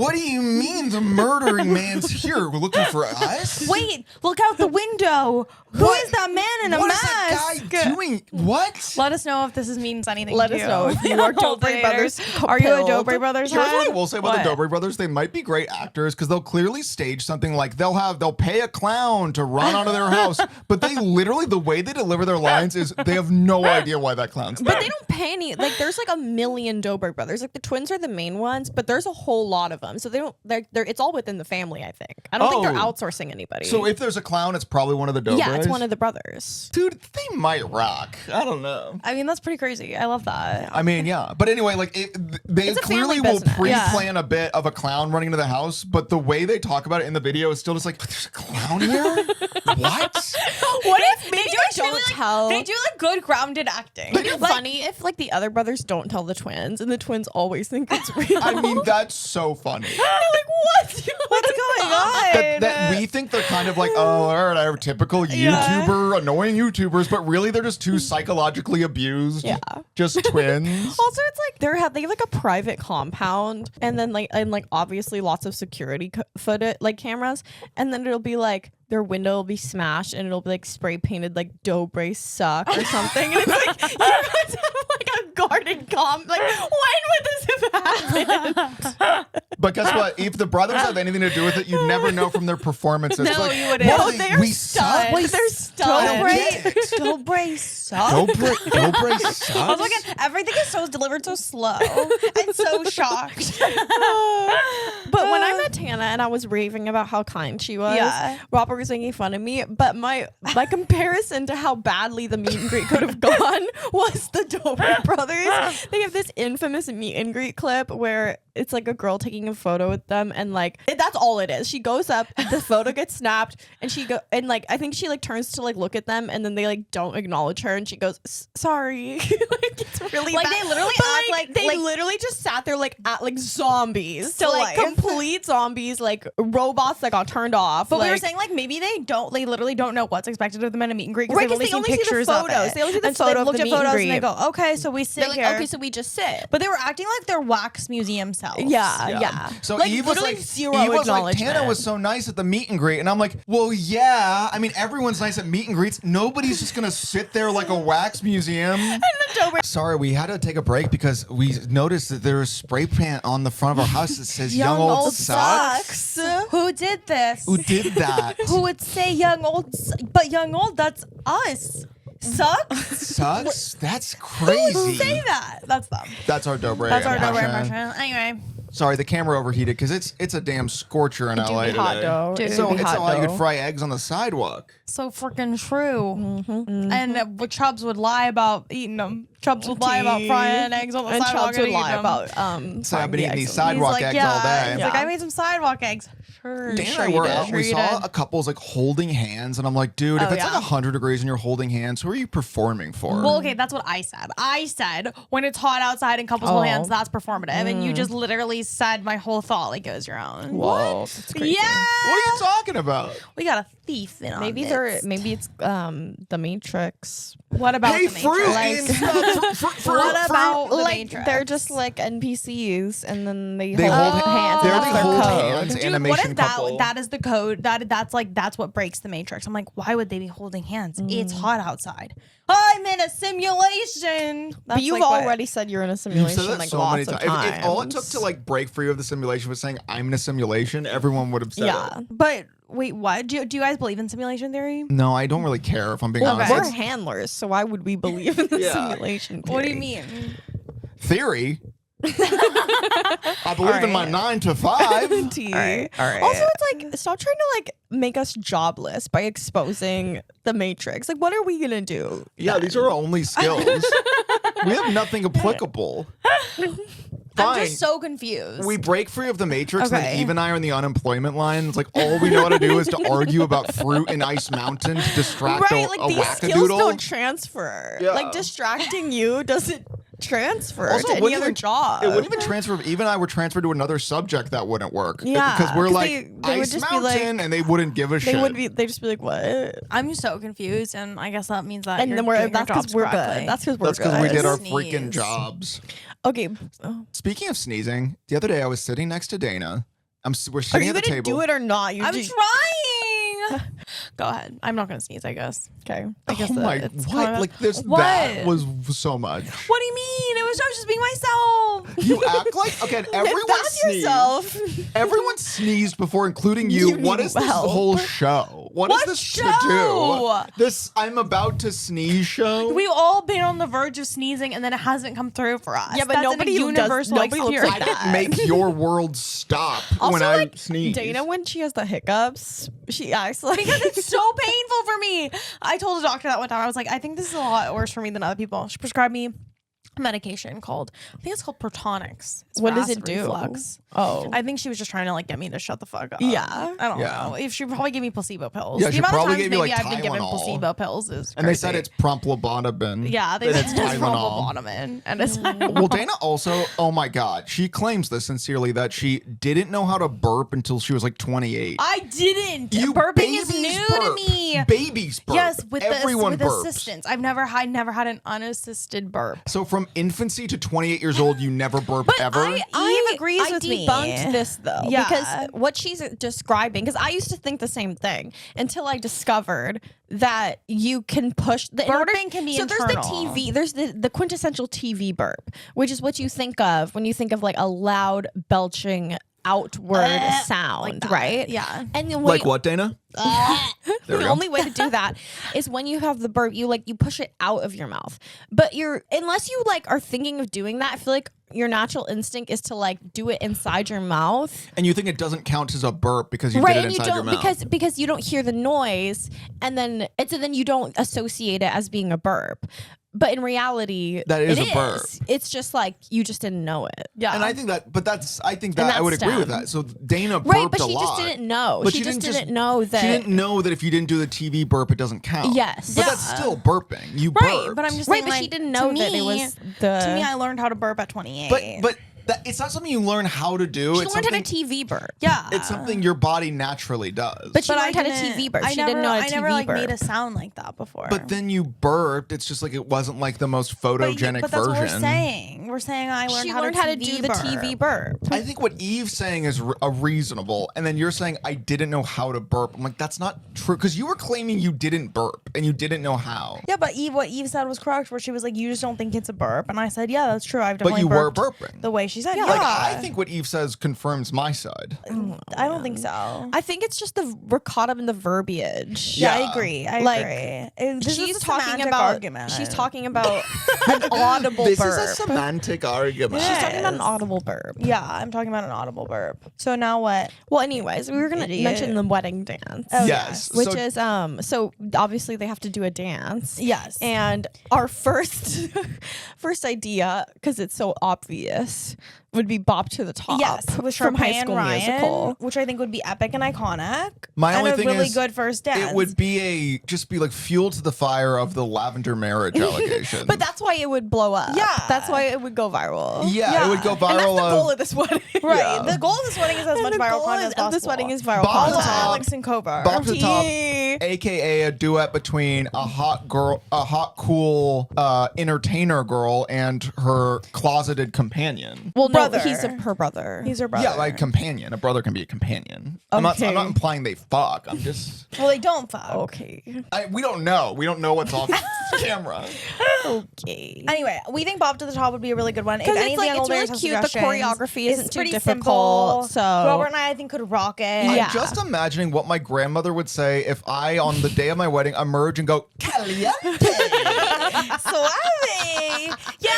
What do you mean the murdering man's here? We're looking for us? Wait, look out the window. Who is that man in a What is mask? that guy doing? What? Let us know if this means anything Let to us you. know if you are Dobry Brothers. Are you a compelled. Dobry Brothers Here's head? what I will say about What? the Dobry brothers. They might be great actors because they'll clearly stage something like they'll pay a clown to run out of their house, but they literally, the way they deliver their lines is they have no idea why that clown's there. But they don't pay any. Like, there's like a million Dobry brothers. Like, the twins are the main ones, but there's a whole lot of them. So they don't. They're it's all within the family. I think. I don't think they're Oh. outsourcing anybody. So if there's a clown, it's probably one of the Dobry. yeah, it's one of the brothers. Dude, they might rock. I don't know. I mean, that's pretty crazy. I love that. I mean, yeah. But anyway, like they It's a clearly family will business. pre-plan a bit of a clown running into the house, but the way they talk about it in the video is still just like, there's a clown here? What? What if maybe do they actually, don't like, tell? They do like good grounded acting. It'd be funny if like the other brothers don't tell the twins, and the twins always think it's real. I mean, that's so funny. like what? What's going on? That we think they're kind of like, oh, all right, our typical YouTuber, annoying YouTubers, but really they're just two psychologically abused, just twins. Also, it's like they have like a private compound, and then like obviously lots of security footage, like cameras, and then it'll be like their window will be smashed, and it'll be like spray painted like Dobry suck or something, and it's like you guys have like a garden comp. Like, when would this have happened? But guess what? If the brothers have anything to do with it, you never know from their performances. No, It's like, you wouldn't. what No, are they- they're we stunned. suck? They're stunned. Dobry sucks. Dobry I was sucks? like, everything is so delivered so slow and so shocked. But when I met Tana and I was raving about how kind she was, Yeah. Robert was making fun of me. But my comparison to how badly the meet and greet could have gone was the Dobry brothers. They have this infamous meet and greet clip where it's like a girl taking a photo with them, and like that's all it is. She goes up, the photo gets snapped, and like I think she like turns to like look at them, and then they like don't acknowledge her, and she goes, "Sorry." Like, it's really Like, bad. they literally But, act like- they like- literally just sat there like at like zombies, To like life. complete zombies, like robots that got turned off. But like, we were saying like maybe they literally don't know what's expected of them in a meet and greet because Right, they've 'cause only they seen only see the pictures of photos. it. They only see the And so photo they've of looked the at meet and photos and they greet. go, okay, so we sit they're like, here. okay, so we just sit. But they were acting like they're wax museum selves. Yeah. So Like, Eve was literally like, zero Eve was like, acknowledgement. Tana was so nice at the meet and greet, and I'm like, well, yeah. I mean, everyone's nice at meet and greets. Nobody's just gonna sit there like a wax museum. Sorry, we had to take a break because we noticed that there was spray paint on the front of our house that says "Young Old Sucks." Who did this? Who did that? Who would say young old? But young old, that's us. Sucks. Sucks? That's Who crazy. would say that? That's them. That's our Dobry. That's our Dobry impression. impression. Anyway, Sorry, the camera overheated because it's a damn scorcher in It do LA be hot today. though. Dude. It So do be it's hot not like you though. could fry eggs on the sidewalk. so freaking true. And Chubbs would lie about eating them. Chubbs would lie about frying eggs on the And sidewalk Chubbs would and lie eating them. about So I've been eating these He's sidewalk like, eggs yeah. all day. He's like, I made some sidewalk eggs. Sure. Dan sure and I you were did. out, Sure we you saw did. a couple's like holding hands, and I'm like, dude, if Oh, it's like yeah. 100 degrees and you're holding hands, who are you performing for? Well, okay, that's what I said. I said when it's hot outside and couples hold Oh. hands, that's performative. And you just literally said my whole thought like it was your own. Whoa, that's crazy. Yeah. What are you talking about? We got a thief in on Maybe this. maybe it's the Matrix. What about Hey, the fruit! Matrix? What about the Like Matrix? they're just like NPCs, and then they They hold hold hands. They're and the that's hold their code. hands Dude, animation what if couple. that is the code? That's what breaks the Matrix. I'm like, why would they be holding hands? It's hot outside. I'm in a simulation. But That's you've like what- already said you're in a You've simulation said that like so lots many of times. times. If all it took to like break free of the simulation was saying I'm in a simulation, everyone would have said yeah. it. But wait, what? Do you guys believe in simulation theory? No, I don't really care if I'm being Well, honest. we're It's handlers, so why would we believe in the Yeah. simulation What do you theory? mean? theory. I believe in my right. 9 to 5. Tea. All right. Also, it's like stop trying to like make us jobless by exposing the Matrix. Like, what are we gonna do? Yeah, these are our only skills. We have nothing applicable. I'm Fine. just so confused. We break free of the Matrix, and Okay. then Eve and I are in the unemployment line. It's like all we know how to do is to argue about fruit in Ice Mountain to distract Right, a like these skills wackadoodle. don't transfer. Yeah. Like distracting you doesn't transfer Also, to any wouldn't other even- job. It wouldn't even transfer if Eve and I were transferred to another subject that wouldn't work. Yeah, Because we're 'cause like they would Ice just be Mountain like- and they wouldn't give a They shit. would be. They just be like, what? I'm so confused, and I guess that means that And you're then we're. doing your That's because jobs we're correctly. good. That's because we're That's good. because we did our Sneeze. freaking jobs. Okay. Oh. Speaking of sneezing, the other day I was sitting next to Dana. We're Are sitting you at the gonna table. do it or not? You I'm just, trying. Go ahead. I'm not gonna sneeze, I guess. okay. I guess Oh that my! it's What? kinda- Like this? What? That was so much. What do you mean? I was just being myself. You act like again. Everyone that's sneezed. yourself. Everyone sneezed before, including you. You What need is this help. whole show? What is What this show? to do? This I'm about to sneeze show. We've all been on the verge of sneezing, and then it hasn't come through for us. Yeah, but That's nobody a does- universal nobody looks experience. like I didn't make your world stop Also, when I like, sneeze. Dana, when she has the hiccups, she acts like Because it's so painful for me. I told a doctor that one time. I was like, I think this is a lot worse for me than other people. She prescribed me a medication called, I think it's called Protonix. It's What for does it acid do? reflux. Oh. I think she was just trying to like get me to shut the fuck up. Yeah. I don't Yeah. know. If she probably gave me placebo pills. Yeah, the she amount of probably times gave you, maybe like, I've been given Tylenol. placebo pills is And they said crazy. it's promplobonabin. Yeah, they and said it's it's Tylenol. promplobonabin. And it's Well, Dana also, oh my God, she claims this sincerely that she didn't know how to burp until she was like 28. I didn't. You Burping is babies new to burp. me. Babies burp. Yes, with Everyone with burps. assistance. I've never had an unassisted burp. So from infancy to 28 years old, you never burp ever? Eve agrees with me. debunked this though, Yeah. because what she's describing. Because I used to think the same thing until I discovered that you can push the Burping can be so internal. there's the TV. There's the quintessential TV burp, which is what you think of when you think of like a loud belching outward sound, like that. right? Yeah. And then Like what, Dana? There we the go. only way to do that is when you have the burp, you push it out of your mouth. But unless you like are thinking of doing that, I feel like your natural instinct is to like do it inside your mouth. And you think it doesn't count as a burp because you Right, did it and you inside your don't mouth. because you don't hear the noise, and then you don't associate it as being a burp. But in reality, That is it a burp. It's just like you just didn't know it. Yeah. And I think that, but I think And that I would that's agree with dumb. that. So Dana burped Right, but a she lot. just didn't know. But She just didn't know that. She didn't know that if you didn't do the TV burp, it doesn't count. Yes. But Yeah. that's still burping. You Right, burped. but I'm just Right, saying, but like, she didn't to know that it me- was the. To me, I learned how to burp at 28. But it's not something you learn how to do. she It's learned how to something, TV burp. yeah, it's something your body naturally does. But she But learned how to didn't- TV burp. I She never, didn't know how to I never TV like burp. made a sound like that before. But then you burped. It's just like it wasn't like the most photogenic but that's version. what we're saying. We're saying I learned She how learned to how to TV do the TV burp. I think what Eve's saying is a reasonable, and then you're saying I didn't know how to burp. I'm like, that's not true, because you were claiming you didn't burp and you didn't know how. Yeah, but what Eve said was correct, where she was like, "You just don't think it's a burp," and I said, "Yeah, that's true. I've But definitely you were burped burping. the way she said." Yeah, Like I think what Eve says confirms my side. I don't think so. I think it's just the ricotta and the verbiage. Yeah, Yeah. I agree. I Like, agree. This she's is a talking semantic about. argument. She's talking about an audible This burp. is a semantic argument. She's talking about an Yes. audible burp. Yeah, I'm talking about an audible burp. So now what? Well, anyways, we were gonna Idiot. mention the wedding dance. Oh, Yes. Which So- is so obviously they have to do a dance. Yes. And our first idea, because it's so obvious, would be Bop to the Top. Yes, with from Sharpay High and School Ryan, Musical. which I think would be epic and iconic. My and only a thing really is, good first dance. It would be just be like fuel to the fire of the lavender marriage allegation. But that's why it would blow up. Yeah. That's why it would go viral. yeah, it would go And viral. And that's the goal of this wedding. right. Yeah. The goal of this wedding is as much And the viral goal content as of possible. this wedding is viral Bop to the Also, top. content. Alex and Kovar. Bop to the top, Yay. aka a duet between a hot cool entertainer girl and her closeted companion. Well, no, Brother. he's her brother. He's her brother. Yeah, like companion. A brother can be a companion. I'm not Okay. implying they fuck. I'm just. Well, they don't fuck. Okay. We don't know. We don't know what's on camera. Okay. Anyway, we think Bob to the Top would be a really good one. If Because any it's of the like young it's really olders have cute. The suggestions, choreography it's isn't too pretty difficult. simple. So Robert and I think could rock it. Yeah. I'm just imagining what my grandmother would say if I, on the day of my wedding, emerge and go, Caliente. Suave. Yeah,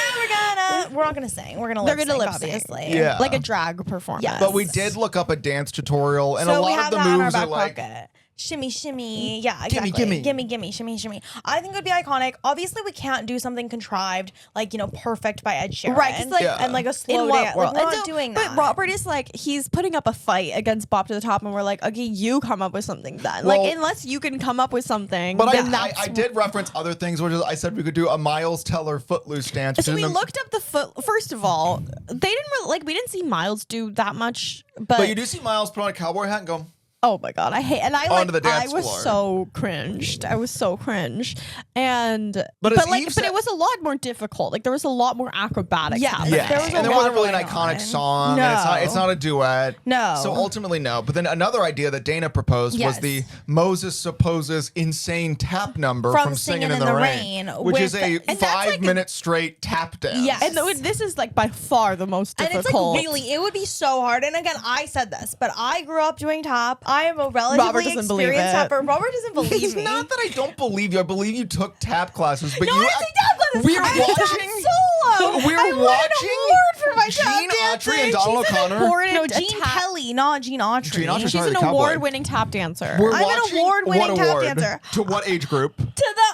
we're not gonna sing. We're gonna they're lip gonna sync, lip sync. obviously. Yeah. like a drag performance. Yes. But we did look up a dance tutorial, and So a we lot have of the that in our moves back are like. pocket. shimmy, shimmy. Yeah, exactly. Gimme. Shimmy, shimmy. I think it would be iconic. Obviously, we can't do something contrived, like, Perfect by Ed Sheeran. Right, 'cause, like, and like a slow in what dance. world? Like, we're And not so- doing but that. Robert is like, he's putting up a fight against Bop to the Top, and we're like, okay, you come up with something then. Well, like, unless you can come up with something, But then I that's did reference other things, which is I said we could do a Miles Teller Footloose dance. which So is we in the- looked up the foot. First of all, they didn't really, like, we didn't see Miles do that much, But you do see Miles put on a cowboy hat and go, oh my god, I hate, and I Onto the like, I dance was floor. so cringed. I was so cringed, and But but as like, Eve but said- it was a lot more difficult. Like there was a lot more acrobatics. Yeah, happening. yeah. there was a and there lot wasn't really an going iconic on. song. And it's not a duet. No. So ultimately, no. But then another idea that Dana proposed was Yes. the Moses Supposes insane tap number from Singing in the Rain, which is a and that's 5-minute straight tap dance. Yes. And this is like by far the most And difficult. it's like really, it would be so hard. And again, I said this, but I grew up doing tap. I am a relatively doesn't believe experienced it. tapper. Robert doesn't believe It's me. not that I don't believe you. I believe you took tap classes, but No, you I took tap classes. We're I took tap watching solo. We're I won an watching award for my tap Gene dancing. Autry and Donald She's an O'Connor. award- No, a Gene tap- Kelly, not Gene Autry. Gene Autry's She's not an the cowboy. award-winning tap dancer. We're I'm an watching award-winning what tap award? dancer. To what age group? To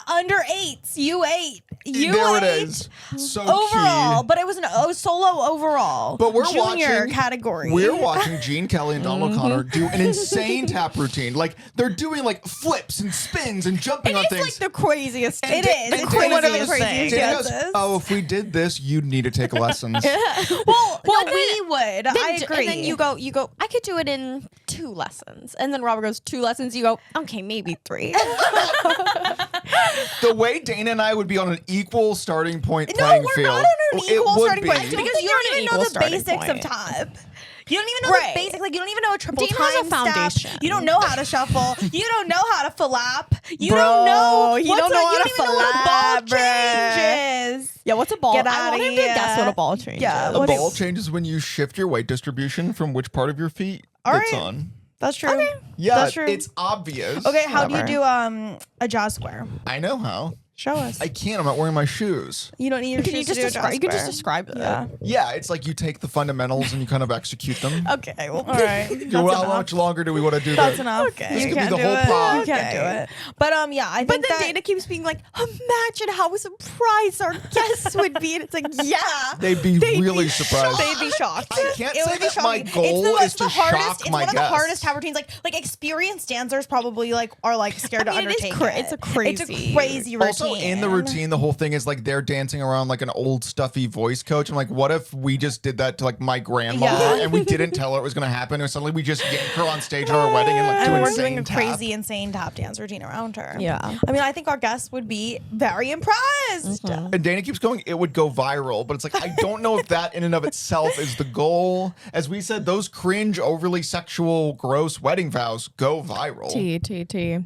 the under 8s, U8. U8. There it is. So Overall, key. but it was a solo overall. But we're junior watching category. We're watching Gene Kelly and Donald O'Connor do an insane tap routine. Like they're doing like flips and spins and jumping on It's things. like the craziest. It Da- is. and It's Dana one of the goes- craziest Dana goes, dances. oh, if we did this, you'd need to take lessons. Well, no, then- we would. I agree. And then you go, I could do it in 2 lessons. And then Robert goes, 2 lessons. You go, okay, maybe 3. The way Dana and I would be on an equal starting point No, playing we're field. not on an it equal would starting be. point don't because think you you're don't on an even equal know the starting basics point. of tap. You don't even know Right. the basics. Like you don't even know a triple Dana time has a foundation. step. You don't know how to shuffle. You don't know how to flap. You Bro, don't know. you what's don't know a- how you to don't even know what a ball flap, bruh. change is. Yeah, what's a ball? Get I want outta him to guess here. what a ball change Yeah, is. A what ball is- changes when you shift your weight distribution from which part of your feet All it's right. on. That's true. Yeah, That's true. it's obvious. Okay, how do you Whatever. do a jazz square? I know how. Show us. I can't. I'm not wearing my shoes. You don't need your Can you shoes just to do a describe? jazz You can just square. describe it. Yeah. Yeah, it's like you take the fundamentals and you kind of execute them. Okay. Well, all right. How much longer do we want to do That's that? enough. Okay. This You could be can't the do whole it. pod. You can't do it. But yeah, I But think then that Dana keeps being like, imagine how surprised our guests would be. And it's like, yeah. They'd be really surprised. they'd be shocked. I can't It say would be that my shocking. goal it's is to the hardest, shock it's my one of the guests. hardest tap routines. Like experienced dancers probably are scared I mean, to it is undertake cra- it's a It's crazy- a crazy routine. Also, in the routine, the whole thing is like they're dancing around like an old stuffy voice coach. I'm like, what if we just did that to like my grandmother Yeah. and we didn't tell her it was going to happen, or suddenly we just yank her on stage at our wedding and like and do we're insane doing a tap. crazy, insane tap dance routine around her. Yeah. I mean, I think our guests would be very impressed. And Dana keeps going, it would go viral, but it's like I don't know if that in and of itself is the goal. As we said, those cringe, overly sexual, gross wedding vows go viral. T.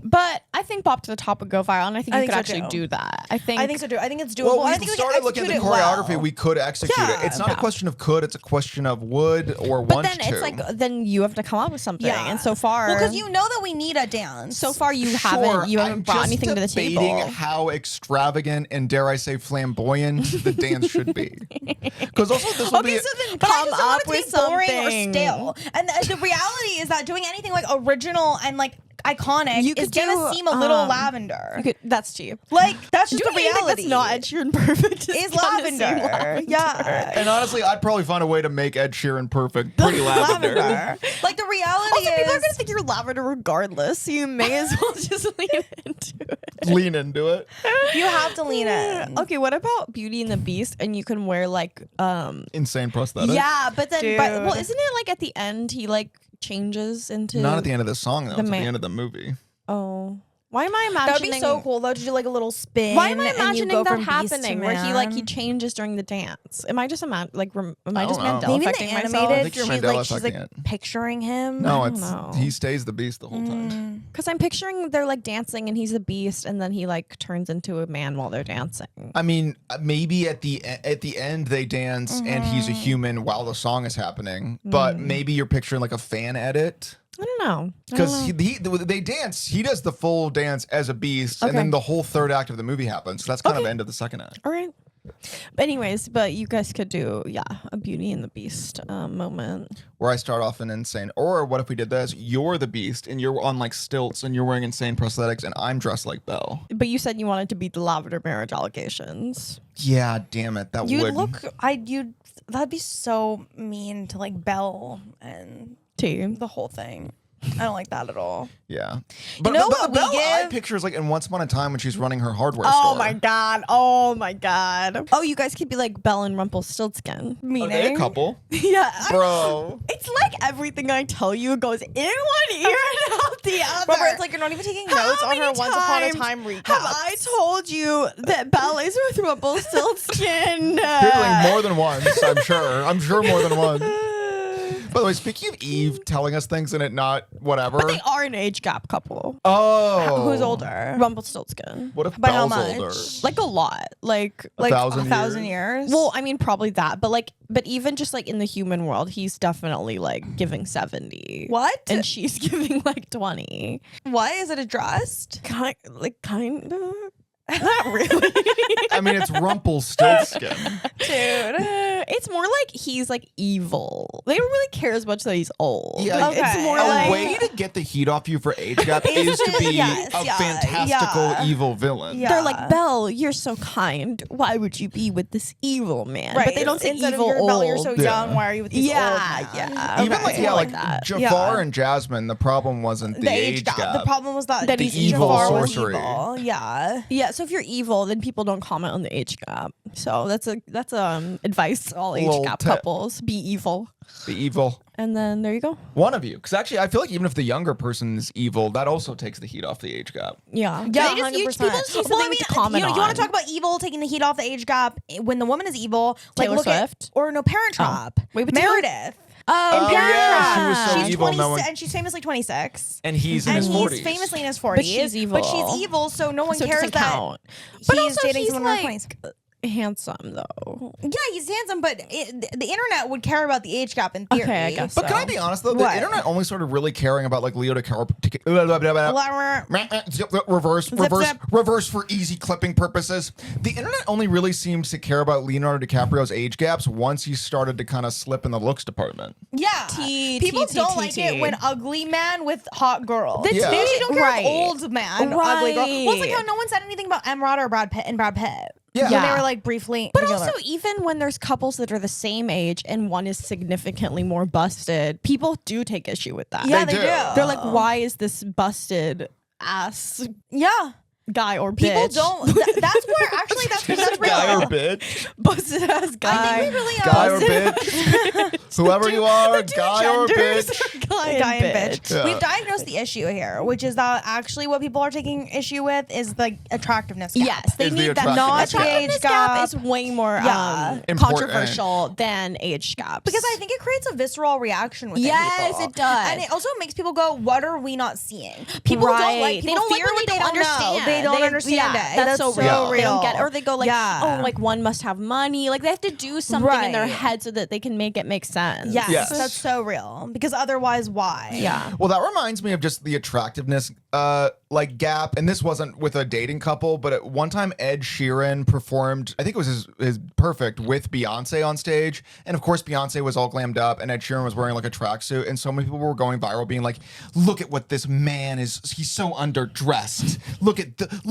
But I think Bop to the Top would go viral, and I think I you think could so, actually too. do that. I think. I think so too. I think it's doable. Well, I we think we started can looking at the execute it choreography. well. We could execute it. Yeah. It's not a Yeah. question of could, it's a question of would or But want then to. it's like then you have to come up with something. Yeah. And so far, well, because you know that we need a dance. so far you Sure, haven't I'm brought just anything to the debating table. how extravagant and dare I say flamboyant the dance should be. Because also this will Okay, be so then But I come just don't want up it to with be boring something. or stale. And the reality is that doing anything like original and like iconic You is could gonna do, seem a little um, lavender. That's cheap. Like that's just Doing the anything reality. that's not Ed Sheeran perfect is is gonna seem lavender. Yeah. and honestly, I'd probably find a way to make Ed Sheeran perfect pretty lavender. Like the reality Also, people are is gonna think you're lavender regardless, so you may as well just lean into it. Lean into it. you have to lean in. Okay, what about Beauty and the Beast? And you can wear like Insane prosthetic. yeah, but then well, Dude. isn't it like at the end he like changes into Not at the end of the song though. The It's at man- the end of the movie. Oh, why am I That would imagining? be so cool though to do like a little spin. Why am I and you imagining go that from beast to happening where he man. changes during the dance? Am I just am I just don't Mandela know. Maybe in the affecting myself? I animated, think you're she's Mandela like affecting it. picturing him. No, don't it's know. he stays the beast the whole time. Because I'm picturing they're like dancing and he's a beast, and then he like turns into a man while they're dancing. I mean, maybe at the end they dance and he's a human while the song is happening. But maybe you're picturing like a fan edit. I don't know. Because they dance, he does the full dance as a beast, and Okay. then the whole third act of the movie happens. So that's kind of end of the second act. All right. But anyways, but you guys could do a Beauty and the Beast moment. Where I start off an insane, or what if we did this? You're the Beast and you're on like stilts and you're wearing insane prosthetics and I'm dressed like Belle. But you said you wanted to beat the lavender marriage allegations. Yeah, damn it. That You'd would look. That'd be so mean to like Belle and Team. the whole thing. I don't like that at all. Yeah. But know the what we Belle I give? picture is like in Once Upon a Time when she's running her hardware Oh store. my god. Oh my god. Oh, you guys could be like Belle and Rumpelstiltskin. Are they a couple? Yeah. Bro. It's like everything I tell you goes in one ear and out the other. Remember, it's like you're not even taking How notes on many her Once Upon a times Time recap. Have I told you that Belle is with Rumpelstiltskin? Like more than once, I'm sure. I'm sure more than once. By the way, speaking of Eve telling us things and it not whatever. But they are an age gap couple. Oh. Who's older? Rumpelstiltskin. What if By how Belle's much? older? Like a lot. Like A thousand years. well, I mean probably that, but even just like in the human world, he's definitely like giving 70. What? And she's giving like 20. What is it addressed? Kind of. Not really. I mean, it's Rumpelstiltskin. Dude. It's more like he's like evil. They don't really care as much that he's old. Yeah, Like, it's okay. more A like way to get the heat off you for age gap is to be Yes, a yeah, fantastical yeah. evil villain. Yeah. they're like, Belle, you're so kind. Why would you be with this evil man? Right. But they don't say Instead evil of you're, Belle, you're so old. Yeah. young. Why are you with these old men? yeah. Even Okay. like, It's yeah, more like that. Jafar Yeah. and Jasmine, the problem wasn't the, age gap. The problem was that That The he's evil Jafar was sorcery. evil. Yeah. Yeah, so if you're evil, then people don't comment on the age gap. So that's advice to all age Little gap tip. couples. Be evil. The evil. And then there you go. One of you. Because actually, I feel like even if the younger person is evil, that also takes the heat off the age gap. Yeah. Yeah, They just 100%. use- people just use Well, I something mean, to comment you on. want to talk about evil taking the heat off the age gap when the woman is evil? Like Taylor look Swift? At, or no, Parent Trap. Wait, but Taylor- Meredith. Oh, In Parent yeah, Trap. she was so She's evil, no 26 one- and she's famously 26. And he's in And his he's 40s. famously in his 40s. But she's evil. But she's evil, so no one So it cares doesn't that count. he's But also dating he's someone in her like 20s. handsome though. Yeah, he's handsome, but the internet would care about the age gap in theory. Okay, I guess But can so. I be honest, though? What? The internet only started really caring about like Leo DiCaprio. Zip. Reverse for easy clipping purposes. The internet only really seems to care about Leonardo DiCaprio's age gaps once he started to kind of slip in the looks department. Yeah. T, People T, don't T, like T. it when ugly man with hot girl. That's Yeah. They usually don't care right. if old man, ugly girl. Well, it's like Right. how no one said anything about Emrod or Brad Pitt. Yeah. When they were like briefly But together. also, even when there's couples that are the same age and one is significantly more busted, people do take issue with that. yeah, They they do. do. They're like, why is this busted ass yeah. guy or People bitch? don't. That's where actually that's real. Guy or bitch? busted ass guy. I think we really Guy or bitch? Whoever you are, Two guy or genders bitch? are Guy and bitch. Yeah. We've diagnosed the issue here, which is that actually what people are taking issue with is the attractiveness gap. Yes, they Is the need that. attractiveness Not gap. age gap is way more Yeah. Important. controversial than age gaps. Because I think it creates a visceral reaction with Yes, people. it does. And it also makes people go, what are we not seeing? People don't like Right. people They don't like fear when what they they don't don't know. understand. They don't understand yeah, it. That's so real. real. They don't get it. Or they go like, Yeah. oh, like one must have money. Like they have to do something in their Right. head so that they can make it make sense. Yes, Yes. that's so real. Because otherwise, why? Yeah. Well, that reminds me of just the attractiveness like gap, and this wasn't with a dating couple, but at one time Ed Sheeran performed, I think it was his Perfect with Beyonce on stage, and of course Beyonce was all glammed up and Ed Sheeran was wearing like a tracksuit, and so many people were going viral being like, look at what this man is, he's so underdressed, look at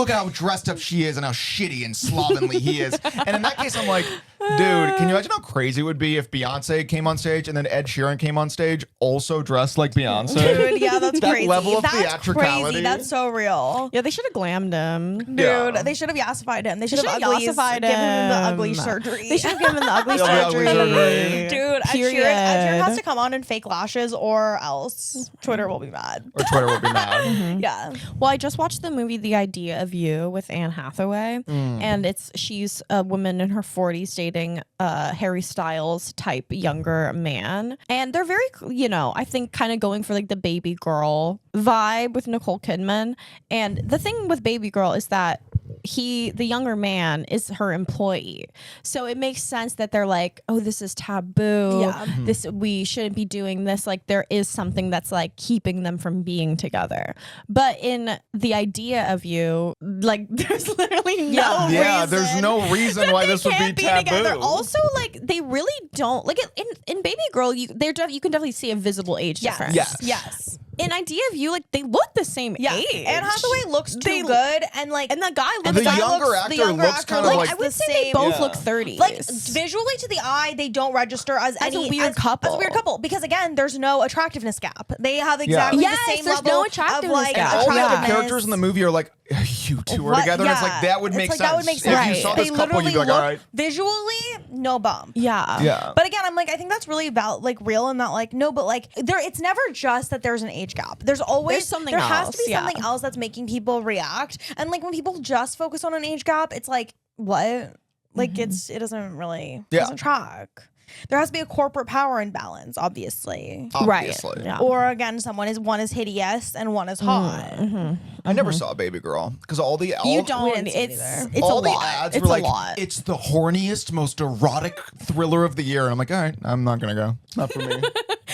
how dressed up she is and how shitty and slovenly he is. And in that case I'm like, dude, can you imagine how crazy it would be if Beyonce came on stage and then Ed Sheeran came on stage also dressed like Beyonce? Dude, yeah, that's That crazy. level of that's theatricality. crazy. That's so real. Yeah, they should have glammed him. Dude, Yeah. they should have yassified him. They should have should've uglies, yassified given him the ugly him. surgery. They should have given him the ugly The ugly surgery. surgery. Dude, Ed Period. Sheeran has to come on in fake lashes or else Twitter will be mad. Or Twitter would be mad. Yeah. Well, I just watched the movie The Idea of You with Anne Hathaway, and she's a woman in her 40s dating a Harry Styles type younger man, and they're very, I think kind of going for like the baby girl vibe with Nicole Kidman. And the thing with baby girl is that the younger man is her employee. So it makes sense that they're like, oh, this is taboo. Yeah. This, we shouldn't be doing this. Like there is something that's like keeping them from being together. But in the idea of you, like there's literally no reason. There's no reason why this would be can't be taboo. together. Also, like they really don't like it in Baby Girl. You can definitely see a visible age difference. Yes. In Idea of You, like they look the same age. Anne Hathaway looks too good, and like, and the guy looks. And the younger actor looks kind of like I would say they both look 30s. Like visually to the eye, they don't register as a weird couple. As a weird couple, because again, there's no attractiveness gap. They have exactly the same there's level no of attractiveness like gap. all the other attractiveness. characters in the movie are like, you two are together. And it's like, that would make sense. That would make If sense. you saw this They couple, you'd be like, literally all right. visually, no bump. Yeah. But again, I'm like, I think that's really about like real and not like no, but like it's never just that there's an age gap. There's always something there has else, to be something else that's making people react. And like when people just focus on an age gap, it's like what? Like it doesn't really doesn't track. There has to be a corporate power imbalance, obviously. Obviously. Right. Yeah. Or again, one is hideous and one is hot. I never saw Baby Girl because all the You don't. It's a all the lot. ads It's were a like, lot. it's the horniest, most erotic thriller of the year, and I'm like, all right, I'm not gonna go. It's not for me.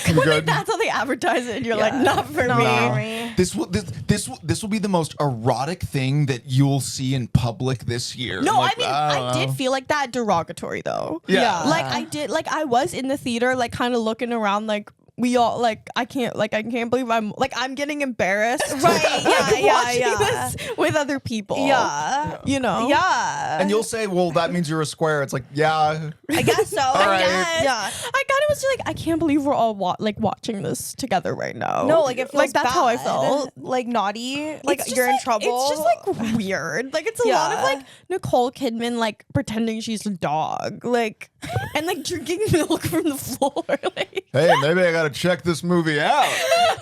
You're good. That's how they advertise it, and you're like, not for me. No. This will be the most erotic thing that you'll see in public this year. No, I'm like, I mean, I did feel like that derogatory though. Yeah. Like I did, like I was in the theater, like kind of looking around, like we all, like I can't believe I'm getting embarrassed, Right? watching this with other people. Yeah. You know. Yeah. And you'll say, well, that means you're a square. It's like, yeah. I guess so. right. Yeah. I kind of was just like, I can't believe we're all watching this together right now. No, like it feels like that's how I bad. felt. Like naughty. Like It's just you're in like- trouble. It's just like weird. Like it's a lot of like Nicole Kidman like pretending she's a dog, like and like drinking milk from the floor. Like, Hey, maybe I gotta check this movie out.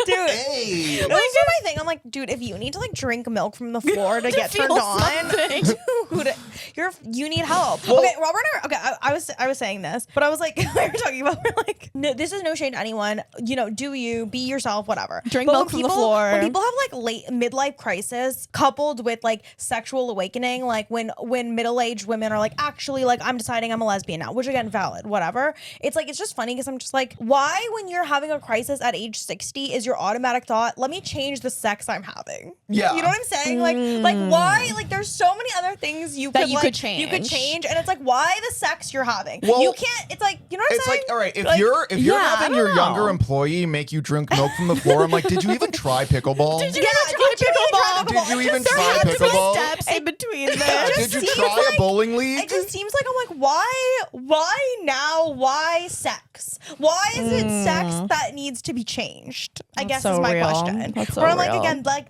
dude. Hey. That's my thing. I'm like, dude, if you need to like drink milk from the floor to get turned feel on, something. dude, you need help. Okay, Robert and I was saying this, but I was like, we were talking about, we're like, no, this is no shade to anyone. You know, do you be yourself, whatever. Drink But milk when from the floor. When people have like late midlife crisis coupled with like sexual awakening, like when middle-aged women are like, actually, like I'm deciding I'm a lesbian now, which again, valid, whatever. It's like, it's just funny because I'm just like, why when you're having a crisis at age 60 is your automatic thought, let me change the sex I'm having? Yeah. You know what I'm saying? Like why? Like there's so many other things you That could you could change. You could change, and it's like, why the sex you're having? Well, you can't. It's like, you know what I'm It's saying? like, all right, if Like, you're yeah, I having don't your younger know. employee make you drink milk from the floor, I'm like, did you even try pickleball? Did you even Did you even There try had to be pickleball? steps in between Yeah, there. did you seems try like- a bowling league? It just seems like I'm like, why now? Why sex? Why is it sex that needs to be changed? I guess so is my real. question. That's so Where I'm like, real. again, like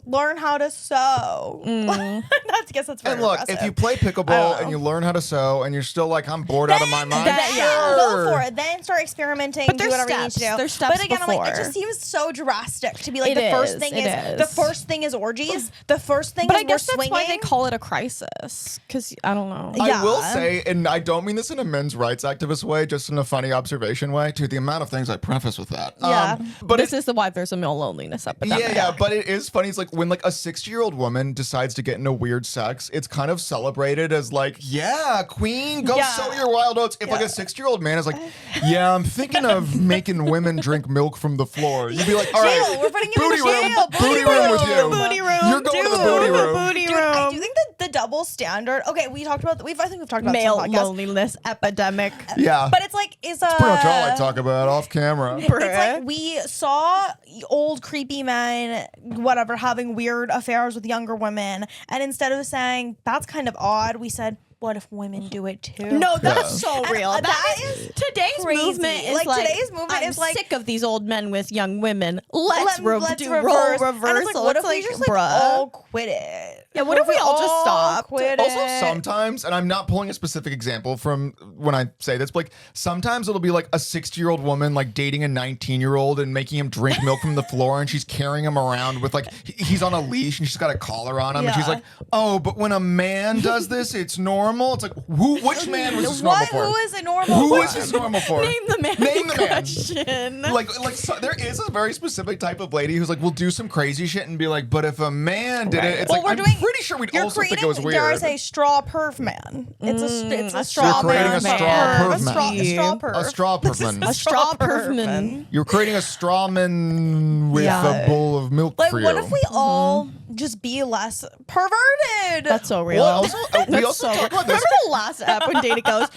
learn how to sew. I guess that's very And look, if impressive. you play I don't pickleball know. and you learn how to sew and you're still like, I'm bored out of my mind, Go for it. Then start experimenting. But do there's whatever you need to steps. do. There's steps but again, I'm like, it before. just seems so drastic to be like It the first is, thing it is the is. first thing is orgies. The first thing But is I guess we're that's why they swinging. call it a crisis. Because I don't know. Yeah. I will say, and I don't mean this in a men's rights activist way, just in a funny observation way, to the amount of things I preface with that. Yeah. But This is the why there's a male loneliness epidemic. yeah, but it is funny. It's like when like a 60-year-old woman decides to get into weird sex, it's kind of celebrated as like, yeah, queen, go Yeah. sow your wild oats. If like a 60-year-old man is like, yeah, I'm thinking of making women drink milk from the floor, you'd be like, all right, Jail, we're putting you in booty the room, jail, booty room with you. booty room, You're going to the dude. booty room. Dude, I do think that the double standard. Okay, we talked about. I think we've talked about this Male on the podcast. loneliness epidemic. Yeah, But it's like pretty much all I talk about off camera. It's like we saw old creepy men, whatever, having weird affairs with younger women, and instead of saying that's kind of odd, we said, what if women do it too? No, that's Yeah. so And real. that is today's crazy. movement is Like, like today's movement I'm is like- sick of these old men with young women. Let's Let's do role reverse. reversal. And it's like, what if we It's just like, like bruh. all quit it? Yeah, what if we all just stopped? Quit Also, it? sometimes, and I'm not pulling a specific example from when I say this, but like sometimes it'll be like a 60-year-old woman like dating a 19-year-old and making him drink milk from the floor, and she's carrying him around with like he's on a leash and she's got a collar on him, and she's Yeah. like, oh, but when a man does this, it's normal. It's like which man was this normal What? for? Who is it normal? Who for? is this normal for? Name the man. Name the man. question. Like so, there is a very specific type of lady who's like will do some crazy shit and be like, but if a man did it, it's Well, like we're I'm doing pretty sure we'd You're also think creating, it was weird. dare I say, straw perv man. It's a straw You're creating man. a straw perv man. A straw perv. A straw pervman. A straw pervman. You're creating a strawman with Yeah. a bowl of milk Like, for you. what if we all just be less perverted? That's so real. Well, also, we That's also so talk real. about this. Remember the last ep when Dana goes,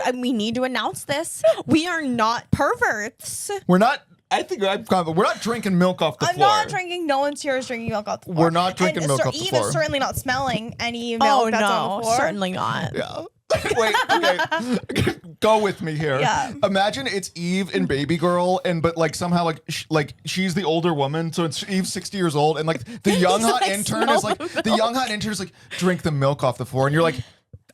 and we need to announce this. We are not perverts. We're not. I think we're not drinking milk off the I'm floor. not drinking. No one's here is drinking milk off the floor. We're not drinking milk off the Eve floor. is certainly not smelling any milk that's on the floor. certainly not. Yeah. Wait, okay. Go with me here. Yeah. Imagine it's Eve and baby girl, but like somehow like she's the older woman, so it's Eve's 60 years old, and like the young hot intern is like drink the milk off the floor, and you're like,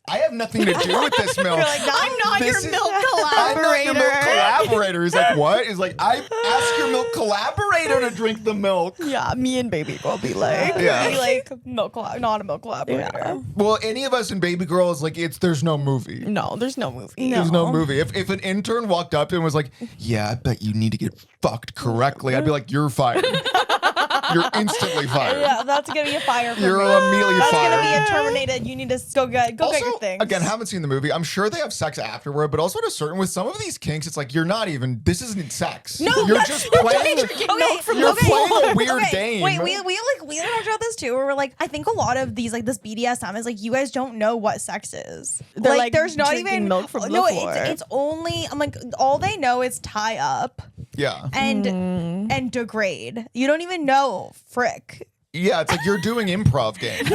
I have nothing to do with this milk. You're like, I'm not This your is- milk I'm not your milk collaborator. collaborator. He's like, what? He's like, I ask your milk collaborator to drink the milk. Yeah, me and baby will be like, Yeah. Be like not a milk collaborator. Yeah. Well, any of us in baby girl is like, there's no movie. no, there's no movie. There's no movie. If an intern walked up and was like, yeah, I bet you need to get fucked correctly, I'd be like, you're fired. You're instantly fired. Yeah, that's gonna be a fire for You're me. immediately That's fired. gonna be a terminated. You need to go get Also, your things. again, haven't seen the movie. I'm sure they have sex afterward, but also with some of these kinks, it's like this isn't sex. No, you're that's- just you're playing. drinking milk from You're the floor. playing a weird Okay, game. Wait, we talked about this too. Where we're like, I think a lot of these like this BDSM is like you guys don't know what sex is. They're, like, there's not drinking even milk from the no. floor. It's only I'm like all they know is tie up Yeah. and degrade. You don't even know frick. Yeah, it's like you're doing improv games.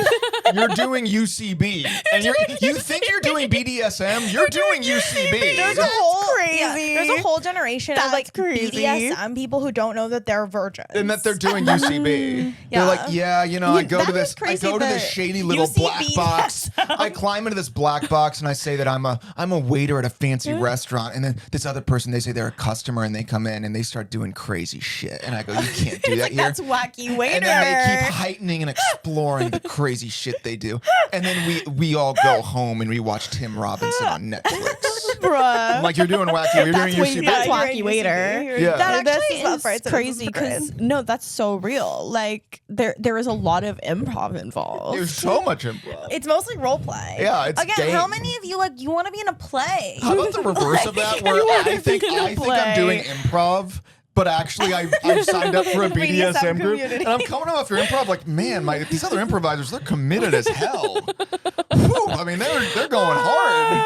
You're doing UCB. And you think you're doing BDSM, you're doing UCB. There's a whole crazy. there's a whole generation of That's like crazy. BDSM people who don't know that they're virgins. And that they're doing UCB. Yeah. They're like, yeah, I go that to was this crazy, I go to this the shady little black UCB box. I climb into this black box and I say that I'm a waiter at a fancy restaurant, and then this other person, they say they're a customer, and they come in and they start doing crazy shit. And I go, you can't do that here. That's wacky waiter. And then they keep heightening and exploring the crazy shit they do. And then we all go home and we watch Tim Robinson on Netflix. Bruh. I'm like, you're doing wacky. You're doing UCB. That's you're wacky in waiter. UCB. Yeah. That This actually is is crazy because no, that's so real. Like there is a lot of improv involved. There's so much improv. It's mostly role play. Yeah, it's again. How game. many of you like you want to be in a play? How about the reverse of that, where I think I'm doing improv, but actually I've signed up for a BDSM BDSM group, community. and I'm coming off your improv like, man, these other improvisers, they're committed as hell. Whew, I mean, they're going hard.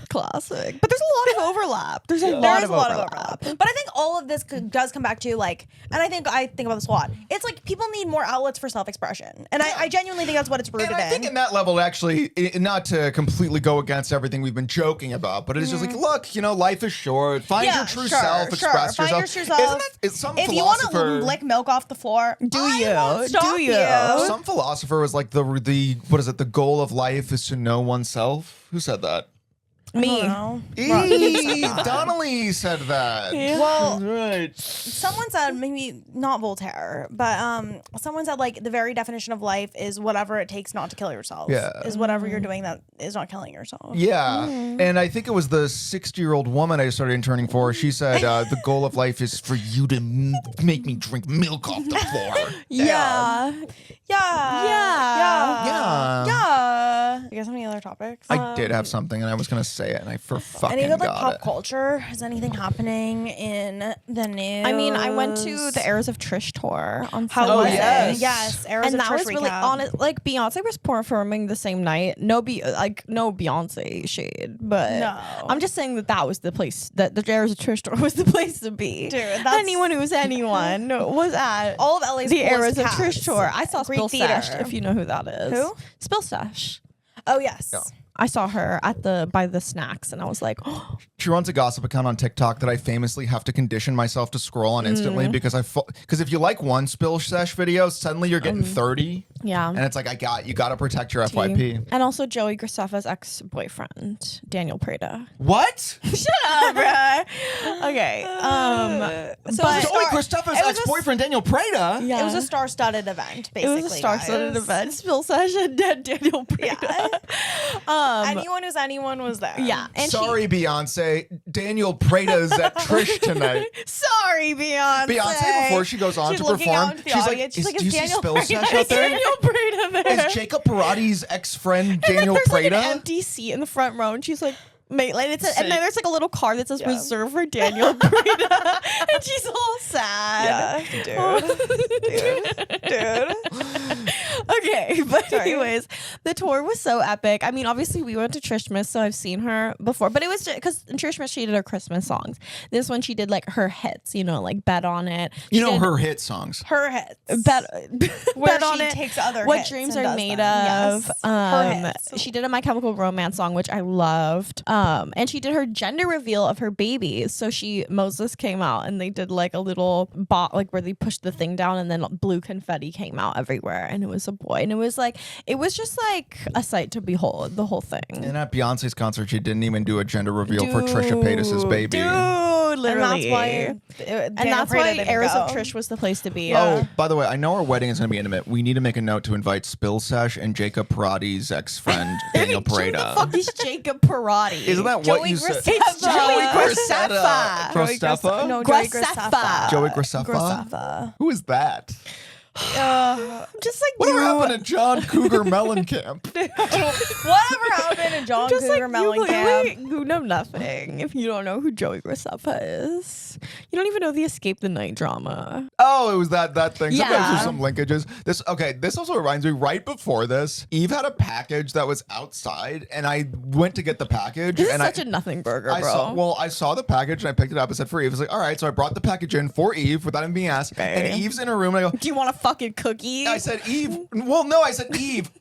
Classic. But there's a lot of overlap. There's a There lot is of a lot of overlap. overlap. But I think all of this does come back to like, and I think about this a lot. It's like people need more outlets for self-expression, and I genuinely think that's what it's rooted And I think in that level, actually, not to completely go against everything we've been joking about, but it's just like, look, life is short. Find your true self, express Find yourself. your true self. Isn't that, it's some if you want to philosopher? lick milk off the floor, Do I you? won't stop Do you? Some philosopher was like the what is it? The goal of life is to know oneself. Who said that? Me. Eve Donnelly said that. Well, Right. someone said, maybe not Voltaire, but someone said like the very definition of life is whatever it takes not to kill yourself. Yeah. Is whatever you're doing that is not killing yourself. Yeah. And I think it was the 60-year-old woman I started interning for. She said the goal of life is for you to make me drink milk off the floor. Yeah. Yeah. You guys have any other topics? I did have something, and I was going to say it, and I fucking Any good like got pop it. culture? Is anything happening in the news? I mean, I went to the Eras of Trish tour on How Sunday. was yes. it? Yes, Eras And of that Trish was really recap. honest. Like Beyonce was performing the same night. No Beyonce shade, but No. I'm just saying that was the place. That the Eras of Trish tour was the place to be. Dude, that's- anyone who's anyone was at All of LA's the coolest Eras of cats. Trish tour. I saw Greek Spill theater. Sesh, if you know who that is. Who? Spill Sesh. Oh yes. I saw her by the snacks, and I was like, oh, She runs a gossip account on TikTok that I famously have to condition myself to scroll on instantly because if you like one Spill Sesh video, suddenly you're getting 30. yeah. And it's like, you got to protect your FYP. And also Joey Graceffa's ex-boyfriend, Daniel Prada. What? Shut up, bruh. Okay. So but- Joey Christopher's it was a- ex-boyfriend, Daniel Prada? Yeah. It was a star-studded event, It basically. was a star-studded guys. event. Spill Sesh and Daniel Prada. Anyone who's anyone was there. Yeah. And Sorry, Beyonce. Daniel Prada's at Trish tonight. Sorry, Beyonce. Beyonce, before she goes on She's to looking perform, out into the she's like, audience. She's like, do you "Is see Daniel Spill Prada Sesh out there? Daniel Prada Is Jacob Parati's ex-friend Daniel There's like an Prada? empty seat in the front row, and she's like, "Mate," like and Sick. then there's like a little card that says "Reserved for Daniel Prada," and she's all sad. Dude. Okay, but anyways, the tour was so epic. I mean, obviously we went to Trishmas, so I've seen her before, but it was because in Trishmas she did her Christmas songs. This one she did like her hits, like Bet on It. You know her hit songs. Her hits. Bet, Where Bet on she It. takes other What hits Dreams and Are does Made them. Of. Yes. Her hits. She did a My Chemical Romance song, which I loved. And she did her gender reveal of her baby. So Moses came out and they did like a little bot, like where they pushed the thing down and then blue confetti came out everywhere. And it was a boy. And it was just like a sight to behold, the whole thing. And at Beyonce's concert, she didn't even do a gender reveal for Trisha Paytas's baby. Dude, literally. And that's why Eras of Trish was the place to be. Oh, by the way, I know our wedding is going to be intimate. We need to make a note to invite Spill Sesh and Jacob Parati's ex-friend, Daniel Who the Parada. fuck is Jacob Parati? Isn't that what Joey you said? It's Joey Graceffa. Graceffa. Graceffa? No, Joey Graceffa. Graceffa. Joey Graceffa? Graceffa. Who is that? Just like Whatever you. happened to John Cougar Mellencamp? Whatever happened to John Just Cougar like Mellencamp? you know nothing if you don't know who Joey Graceffa is. You don't even know the Escape the Night drama. Oh, it was that thing. Sometimes Yeah. there's some linkages. This also reminds me, right before this, Eve had a package that was outside, and I went to get the package. This is and such a nothing burger, bro. I saw the package and I picked it up. I said for Eve. I was like, all right. So I brought the package in for Eve without even being asked. Okay. And Eve's in her room and I go, Do you want a fucking cookie? I said, Eve,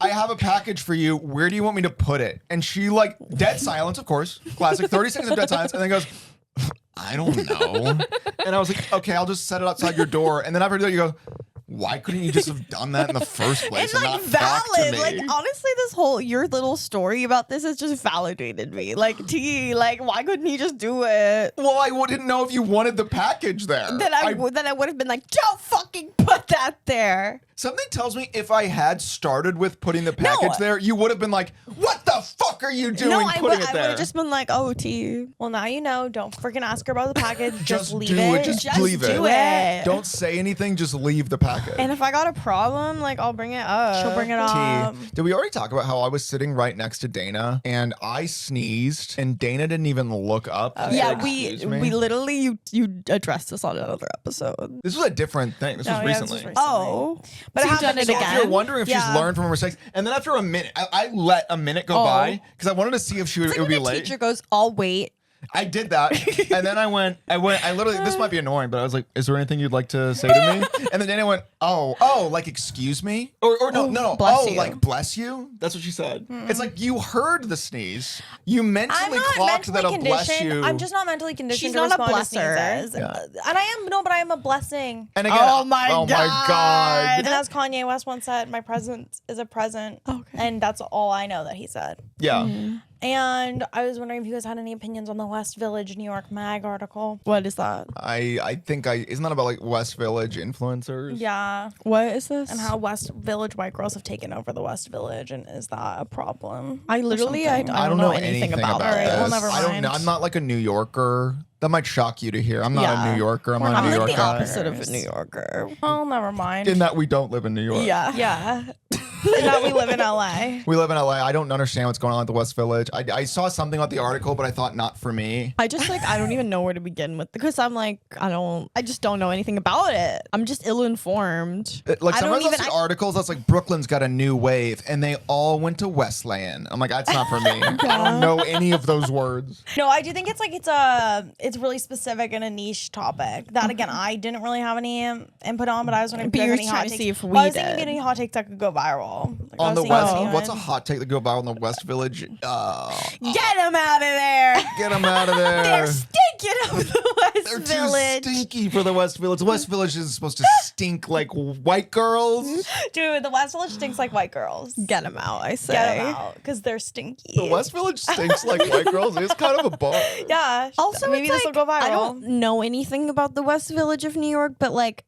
I have a package for you. Where do you want me to put it? And she like dead silence, of course. Classic 30 seconds of dead silence. And then goes, I don't know. And I was like, okay, I'll just set it outside your door. And then after that, you go, why couldn't you just have done that in the first place it's and like not talk to valid. me? Like honestly, your little story about this has just validated me. Like T, like why couldn't he just do it? Well, I wouldn't know if you wanted the package there. Then I would have been like, don't fucking put that there. Something tells me if I had started with putting the package there, you would have been like, what the fuck are you doing I putting it would there? have just been like, oh, T. Well, now you know. Don't freaking ask her about the package. Just leave do it. Just leave do it. it. Don't say anything. Just leave the package. And if I got a problem, like I'll bring it up. She'll bring it up. Did we already talk about how I was sitting right next to Dana and I sneezed and Dana didn't even look up? to say, Yeah, we "Excuse me"? literally you addressed this on another episode. This was a different thing. This was recently. Oh, But so it you've done happened it So if again. you're wondering if she's Yeah. learned from her mistakes, and then after a minute, I let a minute go by because I wanted to see if she would, It's it like would be when a late. teacher goes, "I'll wait." I did that, and then I literally, this might be annoying, but I was like, "Is there anything you'd like to say to me?" And then Dana went, "Oh, like excuse me, or no, bless you. like bless you." That's what she said. It's like you heard the sneeze, you I'm mentally not clocked that mentally a bless conditioned. you. I'm just not mentally conditioned She's to not a respond to blesser. sneezes. Yeah. And I am but I am a blessing. And again, Oh my my god, And as Kanye West once said, my presence is a present. Okay. And that's all I know that he said. yeah. And I was wondering if you guys had any opinions on the West Village New York Mag article. What is that? I think isn't that about like West Village influencers? Yeah. What is this? And how West Village white girls have taken over the West Village, and is that a problem? I literally I don't know anything about Alright, this. well, never I don't mind. know. I'm not like a New Yorker. That might shock you to hear. I'm not Yeah. a New Yorker. I'm We're not a not. New I'm York like the the guy. opposite of a New Yorker. Oh, never mind. In that we don't live in New York. Yeah. Yeah. In that we live in LA. We live in LA. I don't understand what's going on at the West Village. I saw something about the article, but I thought not for me. I just I don't even know where to begin with because I'm like I just don't know anything about it. I'm just ill informed. Like I don't sometimes I even- see articles that's like Brooklyn's got a new wave and they all went to Westland. I'm like, that's not for me. I don't know any of those words. No, I do think it's like it's really specific and a niche topic that again I didn't really have any input on, but I was wondering if But you you have were any trying hot to takes. see if we Well, I was thinking did. any hot takes that could go viral. Like, I On was the thinking West, anyone. what's a hot take that go by on the West Village? Get them out of there. Get them out of there. They're stinking up the West They're Village. too stinky for the West Village. The West Village is supposed to stink like white girls. Dude, the West Village stinks like white girls. Get them out, I say. Get them out because they're stinky. The West Village stinks like white girls. It's kind of a bar. Yeah. Also, maybe it's this will like, go viral. I don't know anything about the West Village of New York, but like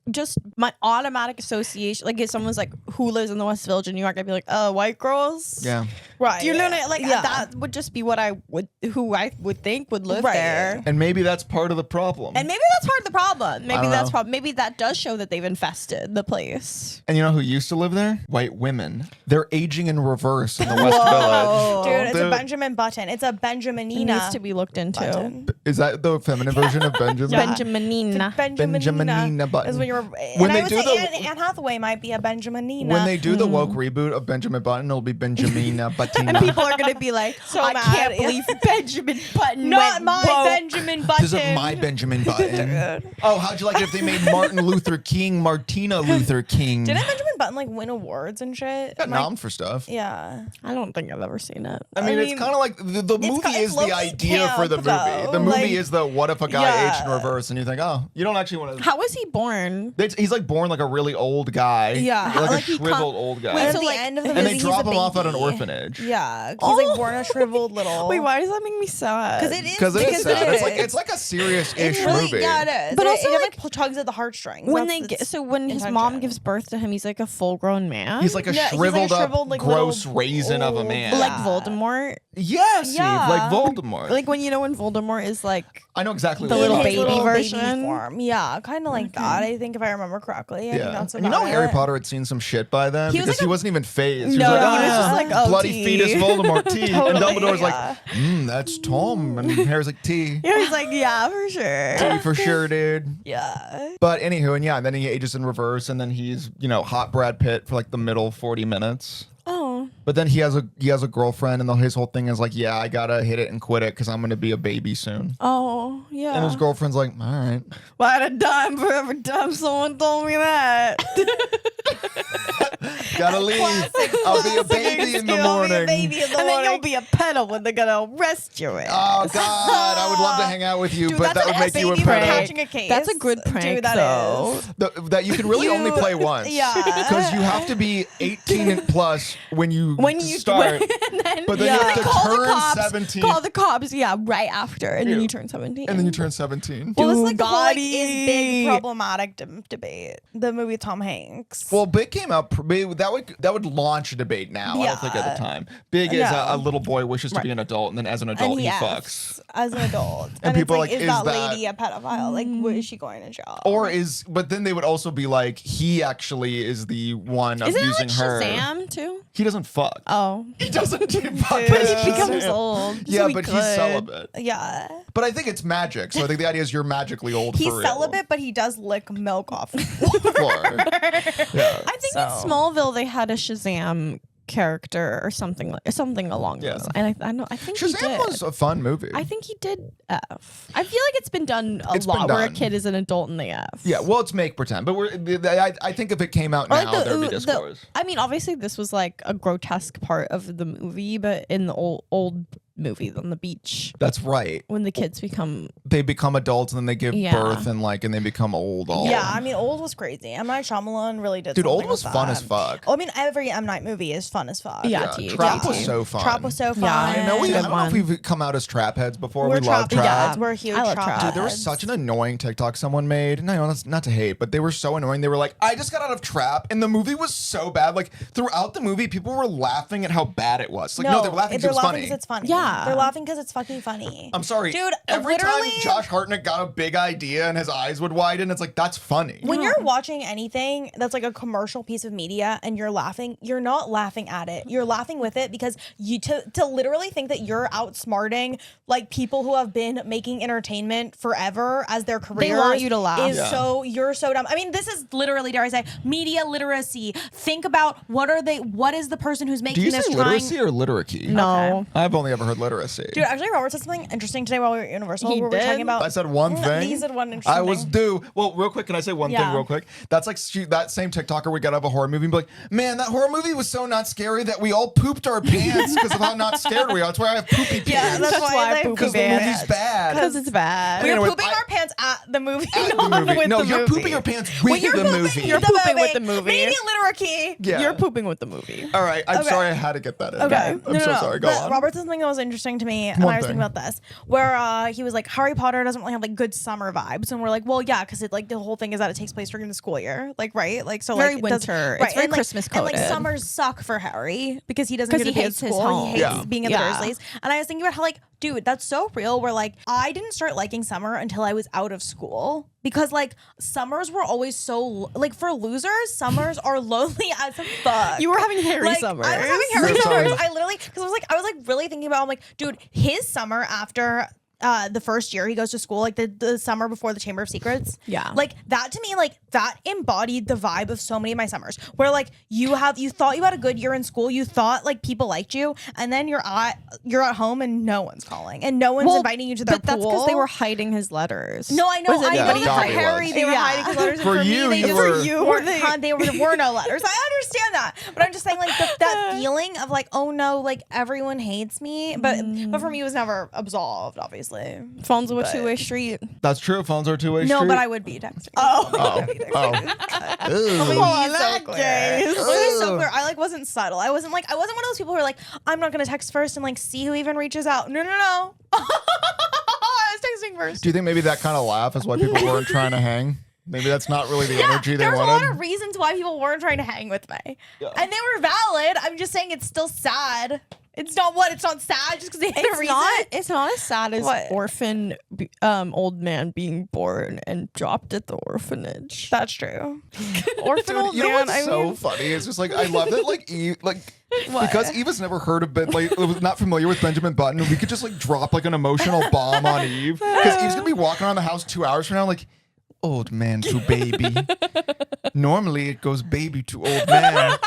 just my automatic association, like if someone's like, who lives in the West Village in New York, I'd be like, white girls. Yeah. Right. Do you know what I, like? That would just be what I would think would live Right. there. And maybe that's part of the problem. And maybe that's part of the problem. Maybe don't that's know. maybe that does show that they've infested the place. And you know who used to live there? White women. They're aging in reverse in the West Village. Dude, it's a Dude. Benjamin Button. It's a Benjaminina. It needs to be looked into. Button. Is that the feminine version of Benjamin? Yeah. Benjaminina. Benjaminina Button. is when you're. When And they I would do say the- Anne Hathaway might be a Benjaminina. When they do the woke reboot of Benjamin Button, it'll be Benjamina Buttina. And people are gonna be like, So I mad. can't believe Benjamin Button Not went my woke. Benjamin Button. This is my Benjamin Button. Oh, how'd you like it if they made Martin Luther King Martina Luther King? Didn't Benjamin Button like win awards and shit? Got Like, nommed for stuff. yeah. I don't think I've ever seen it. I mean, it's kind of like the movie it's is the low-key idea for the movie. camp, The though. movie Like, is the what if a guy yeah. aged in reverse and you think, oh, you don't actually want to. How was he born? He's like born like a really old guy. Yeah. Like, Like a he shriveled old guy. Wait, at so, the like- end of the and movie, they he's drop a him off at an baby. orphanage. Yeah, he's like born a shriveled little. Wait, why does that make me sad? Because it is. Because it is sad. it It's like a serious-ish It really, movie. Yeah, it is. But It- also, it like, tugs at the heartstrings. when That's they get its when his intention. mom gives birth to him, he's like a full-grown man. He's like a Yeah, he's like a shriveled up, shriveled, like, gross little raisin of a old- man. like Yeah. Voldemort. Yes, Yeah. like Voldemort. Like when when Voldemort is like I know exactly the what little you're his talking baby about. version? form. Yeah, kind of like that. I think if I remember correctly. I think Yeah, that's and you know about Harry it. Potter had seen some shit by then He was because like he wasn't even phased. He No, was like, he oh, was yeah, just like, oh, bloody tea. fetus Voldemort tea, and Totally, Dumbledore's yeah. like, that's Tom, and Harry's like tea, yeah, he's like yeah for sure. tea for sure, dude. Yeah. But anywho, and yeah, and then he ages in reverse, and then he's hot Brad Pitt for like the middle 40 minutes. Oh, But then he has a girlfriend, and his whole thing is like, yeah, I gotta hit it and quit it because I'm gonna be a baby soon. oh yeah. And his girlfriend's like, all right. Well, I'd have died for every time someone told me that. Gotta leave. I'll be a baby in the morning. And then you'll be a pedo when they're gonna arrest your ass. Oh God, I would love to hang out with you, Dude, but that's that would an make you a baby for pedo. catching a case. That's a good prank, Dude, that though. is. That you can really You- only play once. Yeah. Because you have to be 18 and plus when you start. and then, But then you have to call the turn cops, 17. Call the cops, yeah, right after, and then Yeah. you turn 17. And then you turn 17. Well, this is like the whole like, Gotti. is big problematic debate. The movie with Tom Hanks. Well, Big came out. That would launch a debate now. I don't think at the time. Big is No. a little boy wishes to be an adult, and then as an adult he fucks. asks as an adult. And it's people are like, like, is is that that- lady a pedophile? Like, is she going to jail? But then they would also be like, he actually is the one Isn't it abusing like her. Shazam too? He doesn't fuck. Oh, He doesn't do fuck. but as he becomes Shazam. old. Yeah, so he but could. he's celibate. Yeah. But I think it's magic. So I think the idea is you're magically old He's for real. celibate, but he does lick milk off. Floor. Yeah. I think So- in Smallville they had a Shazam character or something along Yeah. those. And I think he Shazam did. was a fun movie. I think he did F. I feel like it's been done a It's been lot where a done. kid is an adult and they F. Yeah, well, it's make pretend, but I think if it came out Or like now, there'd be discourse. I mean, obviously this was like a grotesque part of the movie, but in the old movie on the beach, That's right. when the kids become They become adults and then they give Yeah. birth and they become old. Yeah, I mean, Old was crazy. M. Night Shyamalan really did. Dude, Old something was with fun that. as fuck. Oh, I mean, every M. Night movie is fun as fuck. Yeah, Yeah, T- Trap T- was T. so fun. Trap was so fun. Yeah, I know. I Good don't know if one. we've come out as trap heads before. We're we love trap trap. heads. We're huge I love trap trap. Dude, there was heads. such an annoying TikTok someone made. No, that's not to hate, but they were so annoying. They were like, I just got out of Trap, and the movie was so bad. Like, throughout the movie, people were laughing at how bad it was. Like, no, they were laughing because it was funny. it's funny. Yeah. They're laughing because it's fucking funny. I'm sorry. Dude, every time literally- Josh Hartnett got a big idea and his eyes would widen, it's like, that's funny. When you're watching anything that's like a commercial piece of media and you're laughing, you're not laughing at it. You're laughing with it because you to literally think that you're outsmarting like people who have been making entertainment forever as their careers. want you to laugh. Is Yeah. you're so dumb. I mean, this is literally, dare I say, media literacy. Think about what is the person who's Do making you this say trying. literacy or literacy? no. I've only ever heard literacy. Dude, actually, Robert said something interesting today while we were at Universal. He where we were talking did? about. I said one thing. He said one interesting I was thing. due. Well, real quick, can I say one thing Yeah. real quick? That's like that same TikToker would get out of a horror movie and be like, man, that horror movie was so not scary that we all pooped our pants because of how not scared we are. That's why I have poopy pants. Yeah, that's why why they poopy because the pants. movie's bad. Because it's bad. We were Anyway, pooping our pants pants at the movie. At not the movie. with No, the you're movie. pooping your pants with You're the pooping movie. You're pooping with the movie. Maybe literally. Yeah. You're pooping with the movie. All right. I'm Okay. sorry I had to get that in. Okay. I'm so sorry. Go But on. Robert said something that was interesting to me, and One I was thing. thinking about this, where he was like, Harry Potter doesn't really have like good summer vibes, and we're like, well, yeah, because it like the whole thing is that it takes place during the school year, like right, like so Very like it does- winter. right, It's very and, like, Christmas and like coded. summers suck for Harry because he doesn't 'Cause get to he be at hates his school. home. He hates Yeah. being at the Dursleys, and I was thinking about how like, dude, that's so real. Where like I didn't start liking summer until I was out of school. Because like summers were always so like for losers, summers are lonely as fuck. You were having Harry like, summers. I was having Harry So sorry. summers. I literally because I was like really thinking about. I'm like, dude, his summer after the first year he goes to school, like the summer before the Chamber of Secrets. Yeah. Like that to me, like that embodied the vibe of so many of my summers. Where like you thought you had a good year in school, you thought like people liked you, and then you're at home and no one's calling and no one's inviting you to their But that's pool. because they were hiding his letters. No, I know. Was it I know anybody that for Dobby Harry, was. they were Yeah. hiding his letters. and For for you, me, you they were- just you weren't, were the- there were no letters. I understand that, but I'm just saying, like that feeling of like, oh no, like everyone hates me. But for me, it was never absolved, obviously. Phones with a two-way street. That's true. Phones are two-way No, street. but I would be texting. Oh. Oh, Oh, he's that so clear. case. He's so clear. I like wasn't subtle. I wasn't one of those people who are like, I'm not gonna text first and like see who even reaches out. No. I was texting first. Do you think maybe that kind of laugh is why people weren't trying to hang? Maybe that's not really the energy they There's a lot wanted. of reasons why people weren't trying to hang with me, and they were valid. I'm just saying it's still sad. It's not sad just because they had a reason. It's not as sad as What? orphan old man being born and dropped at the orphanage. That's true. Orphan Dude, old you know man. what's so funny? It's just like I love that like Eve because Eve has never heard of was not familiar with Benjamin Button. We could just like drop like an emotional bomb on Eve because Eve's gonna be walking around the house 2 hours from now like old man to baby. Normally it goes baby to old man.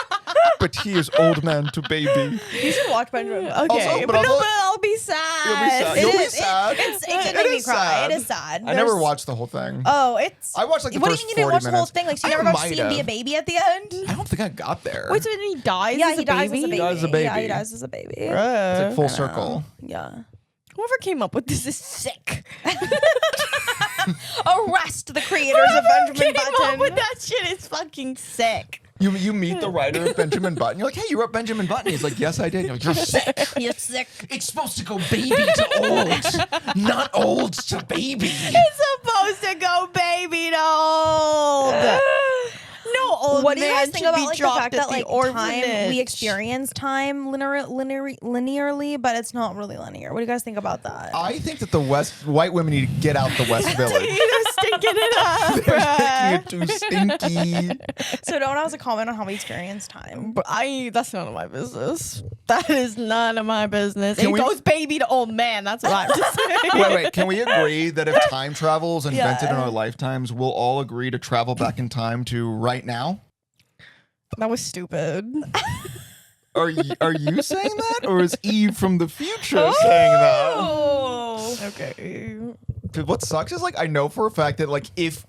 But he is old man to baby. You should watch Benjamin. Okay, Also, but I'll be sad. You'll be sad. You'll be sad. It can It make me is cry. sad. It is sad. I never There's- watched the whole thing. Oh, it's. I watched like the what do first you mean you didn't 40 watch the whole minutes. thing? Like, so you I never got to might see him be a have. baby at the end? I don't think I got there. Wait, so then he dies? Yeah, as he dies as a baby. He dies as a baby. Yeah, he dies as a baby. It's like full I know. circle. Yeah. Whoever came up with this is sick. Arrest the creators of Benjamin Came up Button. with that shit is fucking sick. You meet the writer of Benjamin Button. You're like, hey, you wrote Benjamin Button. He's like, yes, I did. You're like, you're sick. You're sick. It's supposed to go baby to old, not old to baby. It's supposed to go baby to old. No old What do you man guys think should about be like the dropped fact at that the like orphanage. time we experience time linearly, but it's not really linear? What do you guys think about that? I think that the white women need to get out the West Village. They're stinking it up. They're bruh. making it too stinky. So Donna has a comment on how we experience time. But that's none of my business. That is none of my business. Can It we- goes baby to old man. That's what I'm just saying. Wait. Can we agree that if time travel is invented in our lifetimes, we'll all agree to travel back in time to right now? That was stupid. Are you saying that, or is Eve from the future saying that? Oh. Okay. Dude, what sucks is like I know for a fact that like if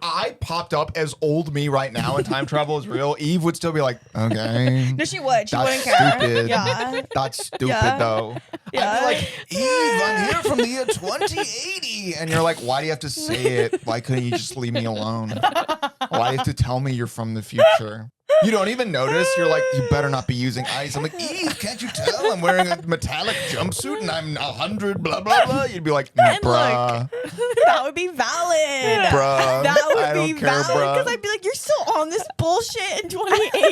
I popped up as old me right now and time travel is real, Eve would still be like, okay. No, she would. She That's wouldn't care. stupid. Yeah. That's stupid Yeah. though. Yeah. I'd be like, Eve, I'm here from the year 2080. And you're like, why do you have to say it? Why couldn't you just leave me alone? Why do you have to tell me you're from the future? You don't even notice. You're like, you better not be using ice. I'm like, Eve, can't you tell? I'm wearing a metallic jumpsuit and I'm 100, blah, blah, blah. You'd be like, bruh, That would be valid. bruh. That would I don't be care, valid bruh. because I'd be like, you're still on this bullshit in 2080.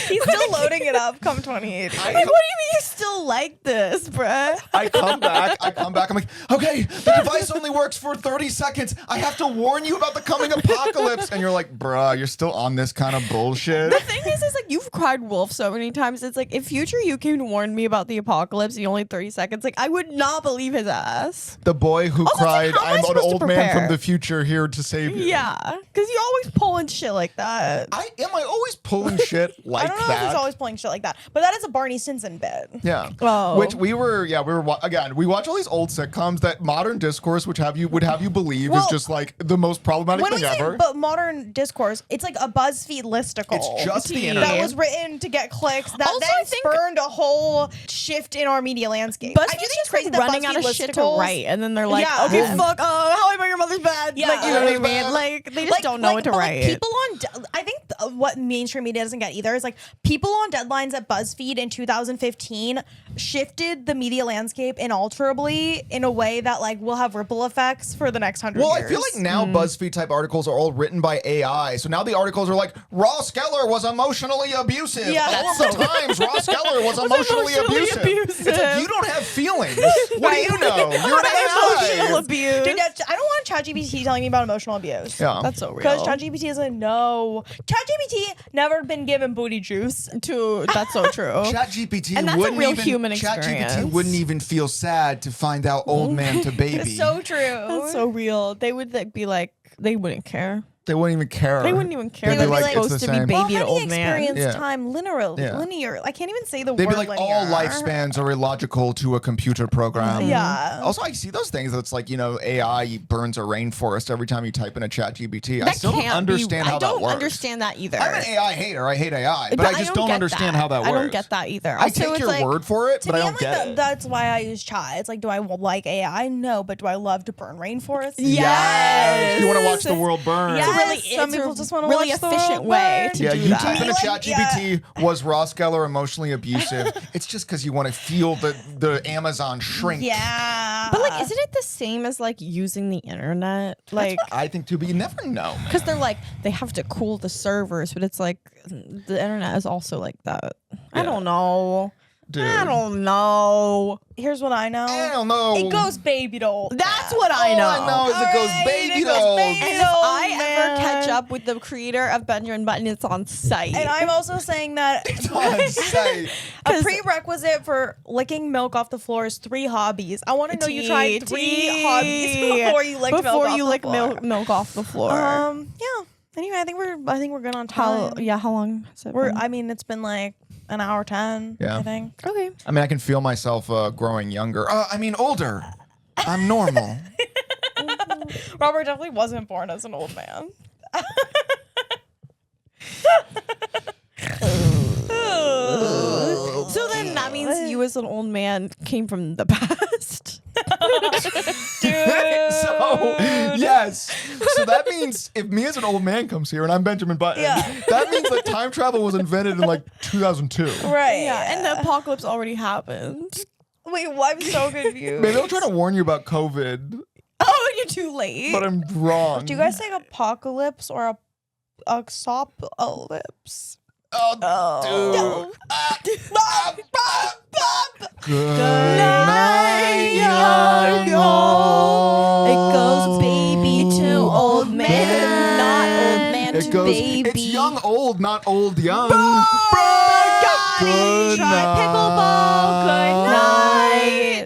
He's still loading it up come 2080. Like, what do you mean you're still like this, bruh? I come back. I'm like, okay, the device only works for 30 seconds. I have to warn you about the coming apocalypse. And you're like, bruh, you're still on this kind of bullshit. The thing is like you've cried wolf so many times. It's like if future you came to warn me about the apocalypse in only 30 seconds, like I would not believe his ass. The boy who Also, it's cried, like, how am I I'm an supposed to old man from prepare? the future here to save you. Yeah, because you're always pulling shit like that. Am I always pulling shit? like I don't know that. if he's always pulling shit like that, but that is a Barney Stinson bit. Yeah. Oh. Which we were again, we watch all these old sitcoms that modern discourse, which would have you believe is Well, just like the most problematic When we thing say ever. but modern discourse, it's like a BuzzFeed listicle. It's just the That internet. that was written to get clicks. That Also, then I think- spurned a whole shift in our media landscape. BuzzFeed's I do think it's crazy that running out BuzzFeed of shit to listicles- write, and then they're like, Yeah. okay, Yeah. fuck, How I Met Your Mother's bad. Yeah. Like, you know what I It's mean? bad. Like, they just don't know what to but, write. people on, I think what mainstream media doesn't get either is like people on deadlines at BuzzFeed in 2015 shifted the media landscape inalterably in a way that like will have ripple effects for the next 100 Well, years. I feel like now BuzzFeed type articles are all written by AI. So now the articles are like, Ross Geller was emotionally abusive. Yeah, all of that's the times Ross Geller was emotionally abusive. It's like, you don't have feelings. What do you know? You're an Emotional AI. abuse. Dude, I don't want ChatGPT telling me about emotional abuse. Yeah. That's so real. Because ChatGPT doesn't know. ChatGPT never been given booty juice. That's so true. ChatGPT And that's a wouldn't real even human ChatGPT experience. wouldn't even feel sad to find out old man to baby. It's so true. That's so real. They would like, be like, they wouldn't care. They wouldn't even care. They wouldn't even care. They'd They're be like, like, it's supposed the to be same. baby Well, to old many man. experience Yeah. time linear. I can't even say the They'd word be like, linear. all lifespans are illogical to a computer program. Yeah. Also, I see those things that's like, AI burns a rainforest every time you type in a chat GPT. I That still don't can't understand be, how I that don't works. understand that either. I'm an AI hater. I hate AI, but I just don't get understand how that works. I don't get that either. I Also, take it's your like, word for it, To but me, I I'm don't like, get it. that's why I use chat. It's like, do I like AI? No, but do I love to burn rainforests? Yes. You want to watch the world burn. Yes. Really, Some it's people a just wanna really watch the efficient world way burn. to Yeah, do you that. type in a Like, chat GPT, was Ross Geller emotionally abusive? It's just because you want to feel the Amazon shrink. Yeah. But like, isn't it the same as like using the internet? Like, I think too, but you never know. because they're like they have to cool the servers, but it's like the internet is also like that. I don't know. Dude. I don't know. Here's what I know. I don't know. It goes baby to old. That's what I know. All I know is it goes Alright, baby it goes to baby And to if old, I ever man. catch up with the creator of Benjamin Button, it's on site. And I'm also saying that on site. a prerequisite for licking milk off the floor is 3 hobbies. I want to know you tried 3 hobbies before you licked milk off the floor. milk off the floor. Yeah. Anyway, I think we're good on time. How long has it We're been? I mean, it's been like an hour 10. Yeah. I think. Okay. I mean, I can feel myself growing younger. Older. I'm normal. Robert definitely wasn't born as an old man. So then that means you as an old man came from the past. So, yes. So that means if me as an old man comes here and I'm Benjamin Button, Yeah. that means that time travel was invented in like 2002. Right. Yeah, and the apocalypse already happened. Wait, well, I'm so confused. Maybe I'm trying to warn you about COVID, Oh, you're too late. but I'm wrong. Do you guys say apocalypse or a sopocalypse? Oh, dude. Good night, young old. It goes baby to old man, not old man It to goes, baby. it's young old, not old young. Got it. Good Try night. pickleball.